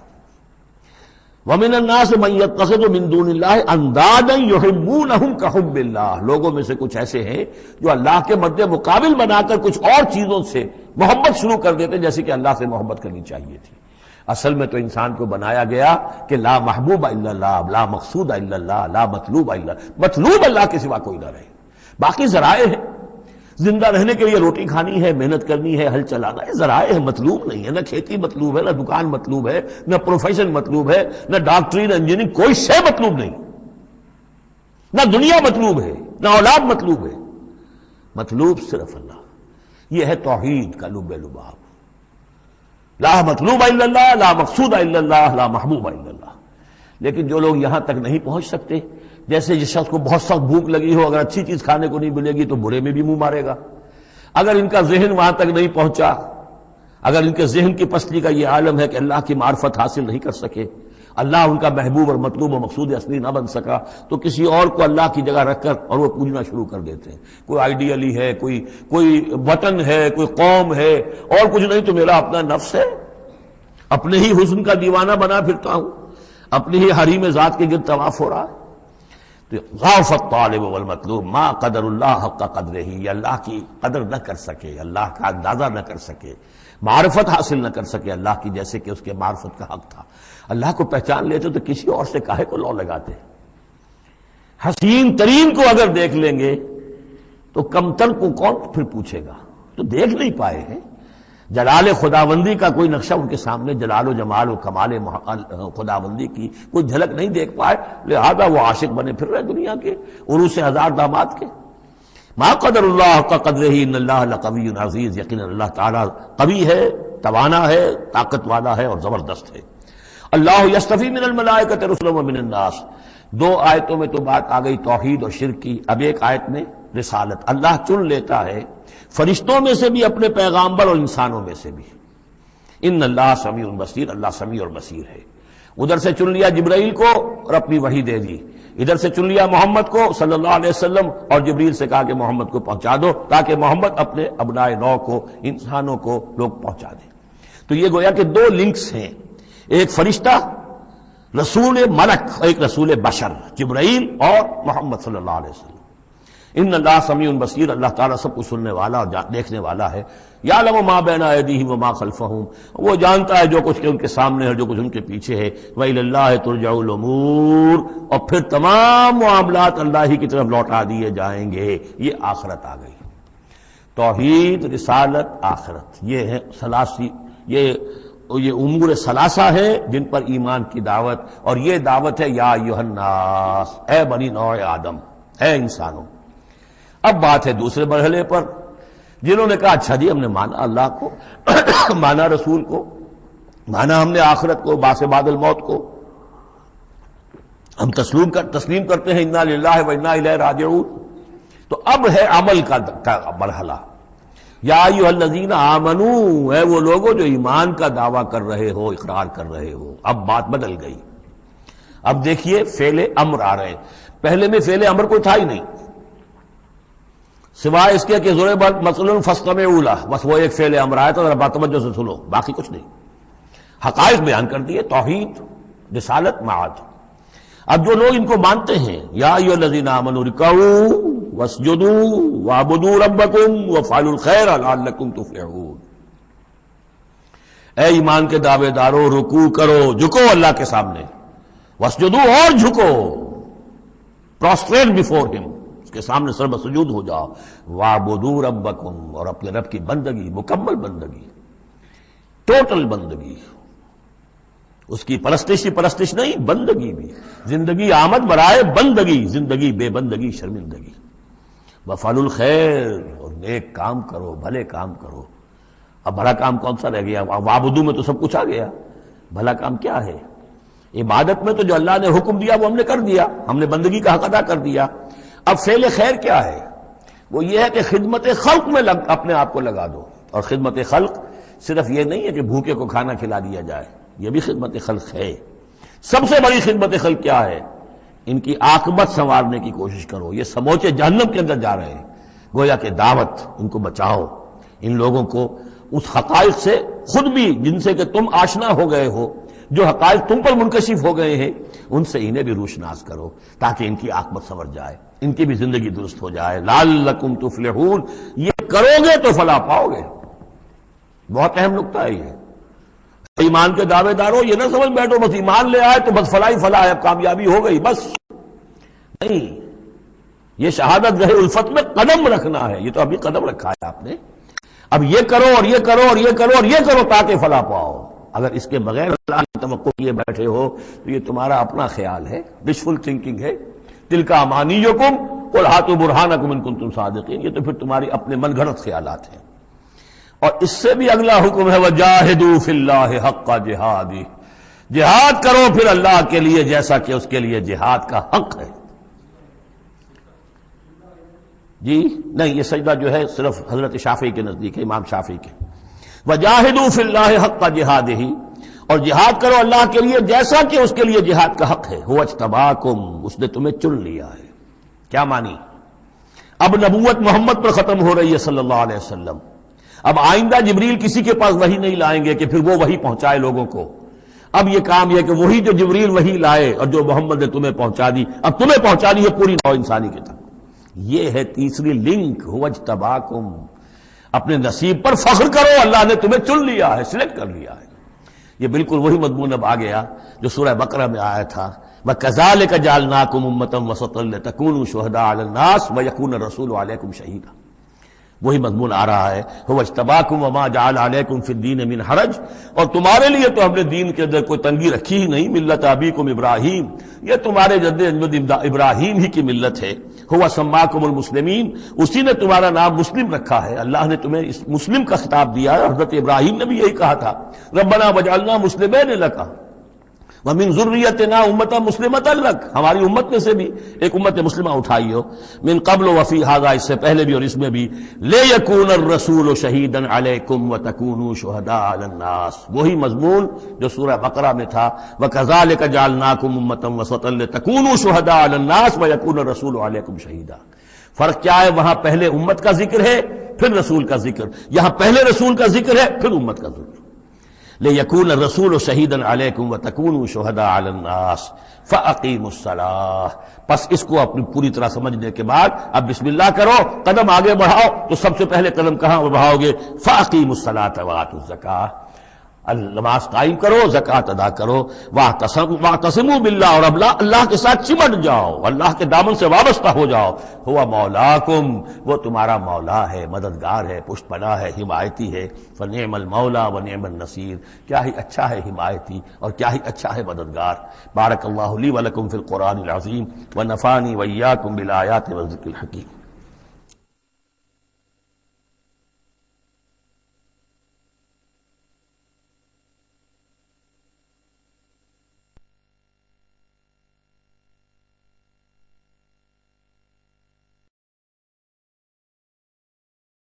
وَمِنَ النَّاسِ مَن يَتَّخِذُ مِن دُونِ اللَّهِ أَندَادًا يُحِبُّونَهُمْ كَحُبِّ اللَّهِ، لوگوں میں سے کچھ ایسے ہیں جو اللہ کے مد مقابل بنا کر کچھ اور چیزوں سے محبت شروع کر دیتے جیسے کہ اللہ سے محبت کرنی چاہیے تھی۔ اصل میں تو انسان کو بنایا گیا کہ لا محبوب الا اللہ، لا مقصود الا اللہ، لا مطلوب الا اللہ، مطلوب اللہ کے سوا کوئی نہ رہے، باقی ذرائع ہیں۔ زندہ رہنے کے لیے روٹی کھانی ہے، محنت کرنی ہے، ہل چلانا ہے، ذرائع ہے، مطلوب نہیں ہے۔ نہ کھیتی مطلوب ہے، نہ دکان مطلوب ہے، نہ پروفیشن مطلوب ہے، نہ ڈاکٹری، نہ انجینئرنگ، کوئی شے مطلوب نہیں، نہ دنیا مطلوب ہے، نہ اولاد مطلوب ہے، مطلوب صرف اللہ۔ یہ ہے توحید کا لب لباب، لا مطلوب الا اللہ، لا مقصود الا اللہ، لا محبوب الا اللہ۔ لیکن جو لوگ یہاں تک نہیں پہنچ سکتے، جیسے جس شخص کو بہت سخت بھوک لگی ہو، اگر اچھی چیز کھانے کو نہیں ملے گی تو برے میں بھی منہ مارے گا۔ اگر ان کا ذہن وہاں تک نہیں پہنچا، اگر ان کے ذہن کی پستی کا یہ عالم ہے کہ اللہ کی معرفت حاصل نہیں کر سکے، اللہ ان کا محبوب اور مطلوب و مقصود اصلی نہ بن سکا، تو کسی اور کو اللہ کی جگہ رکھ کر اور وہ پوجنا شروع کر دیتے ہیں۔ کوئی آئیڈیلی ہے، کوئی وطن ہے، کوئی قوم ہے، اور کچھ نہیں تو میرا اپنا نفس ہے، اپنے ہی حسن کا دیوانہ بنا پھرتا ہوں، اپنی ہی حریم ذات کے گرد طواف ہو رہا ہے۔ تو ضعف الطالب والمطلوب ما قدر اللہ حق قدرہ، یہ اللہ کی قدر نہ کر سکے، اللہ کا اندازہ نہ کر سکے، معرفت حاصل نہ کر سکے اللہ کی، جیسے کہ اس کے معرفت کا حق تھا۔ اللہ کو پہچان لیتے تو کسی اور سے کاہے کو لو لگاتے؟ حسین ترین کو اگر دیکھ لیں گے تو کمتر کو کون پھر پوچھے گا؟ تو دیکھ نہیں پائے ہیں جلال خداوندی کا کوئی نقشہ، ان کے سامنے جلال و جمال و کمال خداوندی کی کوئی جھلک نہیں دیکھ پائے، لہذا وہ عاشق بنے پھر رہے دنیا کے عروس ہزار داماد کے۔ ما قدر اللہ حق قدرہ ان اللہ لقوی عزیز، یقینا اللہ تعالیٰ قوی ہے، توانا ہے، طاقت والا ہے اور زبردست ہے۔ اللہ یصطفی من الملائکۃ رسلا ومن الناس، 2 آیتوں میں تو بات آ گئی توحید اور شرک کی، اب ایک آیت میں رسالت، اللہ چن لیتا ہے فرشتوں میں سے بھی اپنے پیغامبر اور انسانوں میں سے بھی۔ ان اللہ سمیع بصیر، اللہ سمیع اور بصیر ہے۔ ادھر سے چن لیا جبرائیل کو اور اپنی وحی دے دی، ادھر سے چن لیا محمد کو صلی اللہ علیہ وسلم اور جبریل سے کہا کہ محمد کو پہنچا دو، تاکہ محمد اپنے ابنائے نو کو، انسانوں کو لوگ پہنچا دیں۔ تو یہ گویا کہ 2 لنکس ہیں، ایک فرشتہ رسول ملک اور ایک رسول بشر، جبرائیل اور محمد صلی اللہ علیہ وسلم۔ ان اللہ سمیع بصیر، اللہ تعالیٰ سب کچھ سننے والا اور دیکھنے والا ہے. یعلم ما بین ایدیہم وما خلفہم، وہ جانتا ہے جو کچھ ان کے سامنے ہے، جو کچھ ان کے پیچھے ہے. وإلی اللہ ترجع الامور، اور پھر تمام معاملات اللہ ہی کی طرف لوٹا دیے جائیں گے. یہ آخرت آ گئی. توحید، رسالت، آخرت، یہ ہے ثلاثی، یہ امور ثلاثہ ہے جن پر ایمان کی دعوت. اور یہ دعوت ہے یا ایھا الناس، اے بنی نوع آدم، اے انسانوں. اب بات ہے دوسرے مرحلے پر، جنہوں نے کہا اچھا جی ہم نے مانا اللہ کو، مانا رسول کو، مانا ہم نے آخرت کو، بعث بعد الموت کو، ہم تسلیم کرتے ہیں انا للہ و انا الیہ راجعون. تو اب ہے عمل کا مرحلہ. یا ایھا الذین آمنوا، اے وہ لوگوں جو ایمان کا دعویٰ کر رہے ہو، اقرار کر رہے ہو. اب بات بدل گئی. اب دیکھیے فعل امر آ رہے. پہلے میں فعل امر کوئی تھا ہی نہیں، سوائے اس کے کہ ضرب مثل فاستمعوا لہ، بس وہ ایک فعل امر آیا تھا، ذرا توجہ سے سنو، باقی کچھ نہیں. حقائق بیان کر دیے، توحید، رسالت، معاد. اب جو لوگ ان کو مانتے ہیں، یا ایھا الذین آمنوا ارکعوا واسجدوا واعبدوا ربکم وافعلوا الخیر لعلکم تفلحون. اے ایمان کے دعوے دارو، رکوع کرو، جھکو اللہ کے سامنے، واسجدوا، اور جھکو، پروسٹریٹ بیفور ہم، اس کے سامنے سر بسجود ہو جاؤ. واعبدوا ربکم، اور اپنے رب کی بندگی، مکمل بندگی، ٹوٹل بندگی، اس کی پرستش نہیں، بندگی بھی. زندگی آمد برائے بندگی، زندگی بے بندگی شرمندگی. وفعلوا الخیر، اور نیک کام کرو، بھلے کام کرو. اب بھلا کام کون سا رہ گیا؟ وعبدوا میں تو سب کچھ آ گیا. بھلا کام کیا ہے؟ عبادت میں تو جو اللہ نے حکم دیا وہ ہم نے کر دیا، ہم نے بندگی کا حق ادا کر دیا. اب فعل خیر کیا ہے؟ وہ یہ ہے کہ خدمت خلق میں اپنے آپ کو لگا دو. اور خدمت خلق صرف یہ نہیں ہے کہ بھوکے کو کھانا کھلا دیا جائے، یہ بھی خدمت خلق ہے. سب سے بڑی خدمت خلق کیا ہے؟ ان کی عاقبت سنوارنے کی کوشش کرو. یہ سموچے جہنم کے اندر جا رہے ہیں، گویا کہ دعوت، ان کو بچاؤ. ان لوگوں کو اس حقائق سے خود بھی جن سے کہ تم آشنا ہو گئے ہو، جو حقائق تم پر منکشف ہو گئے ہیں، ان سے انہیں بھی روشناس کرو تاکہ ان کی عاقبت سنور جائے، ان کی بھی زندگی درست ہو جائے. لعلکم تفلحون، یہ کرو گے تو فلاح پاؤ گے. بہت اہم نکتہ ہے یہ. ایمان کے دعوے دارو، یہ نہ سمجھ بیٹھو بس ایمان لے آئے تو بس فلاح ہی فلاح ہے، اب کامیابی ہو گئی بس. نہیں، یہ شہادت گاہ الفت میں قدم رکھنا ہے. یہ تو ابھی قدم رکھا ہے آپ نے. اب یہ کرو اور یہ کرو اور یہ کرو اور یہ کرو تاکہ فلاح پاؤ. اگر اس کے بغیر اللہ کی توقع کیے بیٹھے ہو تو یہ تمہارا اپنا خیال ہے، وشفل تھنکنگ ہے. تلک امانیکم قل ہاتوا برہانکم ان کنتم صادقین، یہ تو پھر تمہاری اپنے من گھڑت خیالات ہیں. اور اس سے بھی اگلا حکم ہے وجاہدوا فی اللہ حق جہادہ، جہاد کرو پھر اللہ کے لیے جیسا کہ اس کے لیے جہاد کا حق ہے. جی نہیں، یہ سجدہ جو ہے صرف حضرت شافعی کے نزدیک ہے، امام شافعی کے. وجاہدوا فی اللہ حق جہادہ، اور جہاد کرو اللہ کے لیے جیسا کہ اس کے لیے جہاد کا حق ہے. هو اجتباکم، اس نے تمہیں چن لیا ہے. کیا مانی؟ اب نبوت محمد پر ختم ہو رہی ہے صلی اللہ علیہ وسلم. اب آئندہ جبریل کسی کے پاس وحی نہیں لائیں گے کہ پھر وہ وحی پہنچائے لوگوں کو. اب یہ کام یہ کہ وہی جو جبریل وحی لائے اور جو محمد نے تمہیں پہنچا دی، اب تمہیں پہنچانی ہے پوری نوع انسانی کی طرف. یہ ہے تیسری لنک، هو اجتباکم. اپنے نصیب پر فخر کرو، اللہ نے تمہیں چن لیا ہے، سلیکٹ کر لیا ہے. یہ بالکل وہی مضمون اب آ گیا جو سورہ بقرہ میں آیا تھا، وَكَذَلِكَ جَعَلْنَاكُمْ أُمَّةً وَسَطًا لِتَكُونُوا شُهَدَاءَ عَلَى النَّاسِ وَيَكُونَ الرَّسُولُ عَلَيْكُمْ شَهِيدًا. وہی مضمون آ رہا ہے، هو اجتباکم وما جعل علیکم فی الدین من حرج، اور تمہارے لیے تو ہم نے دین کے اندر کوئی تنگی رکھی ہی نہیں. ملت ابیکم ابراہیم، یہ تمہارے جد ابراہیم ہی کی ملت ہے. هو سماکم المسلمین، اسی نے تمہارا نام مسلم رکھا ہے. اللہ نے تمہیں اس مسلم کا خطاب دیا ہے. حضرت ابراہیم نے بھی یہی کہا تھا، ربنا وجعلنا مسلمین لک ومن ذریتنا امۃ مسلمۃ لک، ہماری امت میں سے بھی ایک امت مسلمہ اٹھائی ہو. من قبل وفی ھذا، اس سے پہلے بھی اور اس میں بھی. لیکون الرسول شہیدا علیکم وتکونوا شہداء علی الناس، وہی مضمون جو سورہ بقرہ میں تھا، وکذالک جعلناکم امۃ وسطا لتکونوا شہداء علی الناس ویکون الرسول علیکم شہیدا. فرق کیا ہے؟ وہاں پہلے امت کا ذکر ہے پھر رسول کا ذکر، یہاں پہلے رسول کا ذکر ہے پھر امت کا ذکر. لِيَكُونَ الرَّسُولُ شَهِيدًا عَلَيْكُمْ وَتَكُونُوا شُهَدَاءَ عَلَى النَّاسِ فَأَقِيمُوا الصَّلَاةَ۔ پس اس کو اپنی پوری طرح سمجھنے کے بعد اب بسم اللہ کرو، قدم آگے بڑھاؤ تو سب سے پہلے قدم کہاں بڑھاؤ گے؟ فَأَقِيمُوا الصَّلَاةَ وَآتُوا الزَّكَاةَ، نماز قائم کرو، زکوٰۃ ادا کرو، واعتصموا باللہ، اور اللہ کے ساتھ چمٹ جاؤ، اللہ کے دامن سے وابستہ ہو جاؤ، ہوا مولاکم، وہ تمہارا مولا ہے، مددگار ہے، پشت پناہ ہے، حمایتی ہے، فنعم المولا ونعم النصیر، کیا ہی اچھا ہے حمایتی اور کیا ہی اچھا ہے مددگار۔ بارک اللہ لی ولکم فی القرآن العظیم ونفعنی وإیاکم بالآیات والذکر الحکیم۔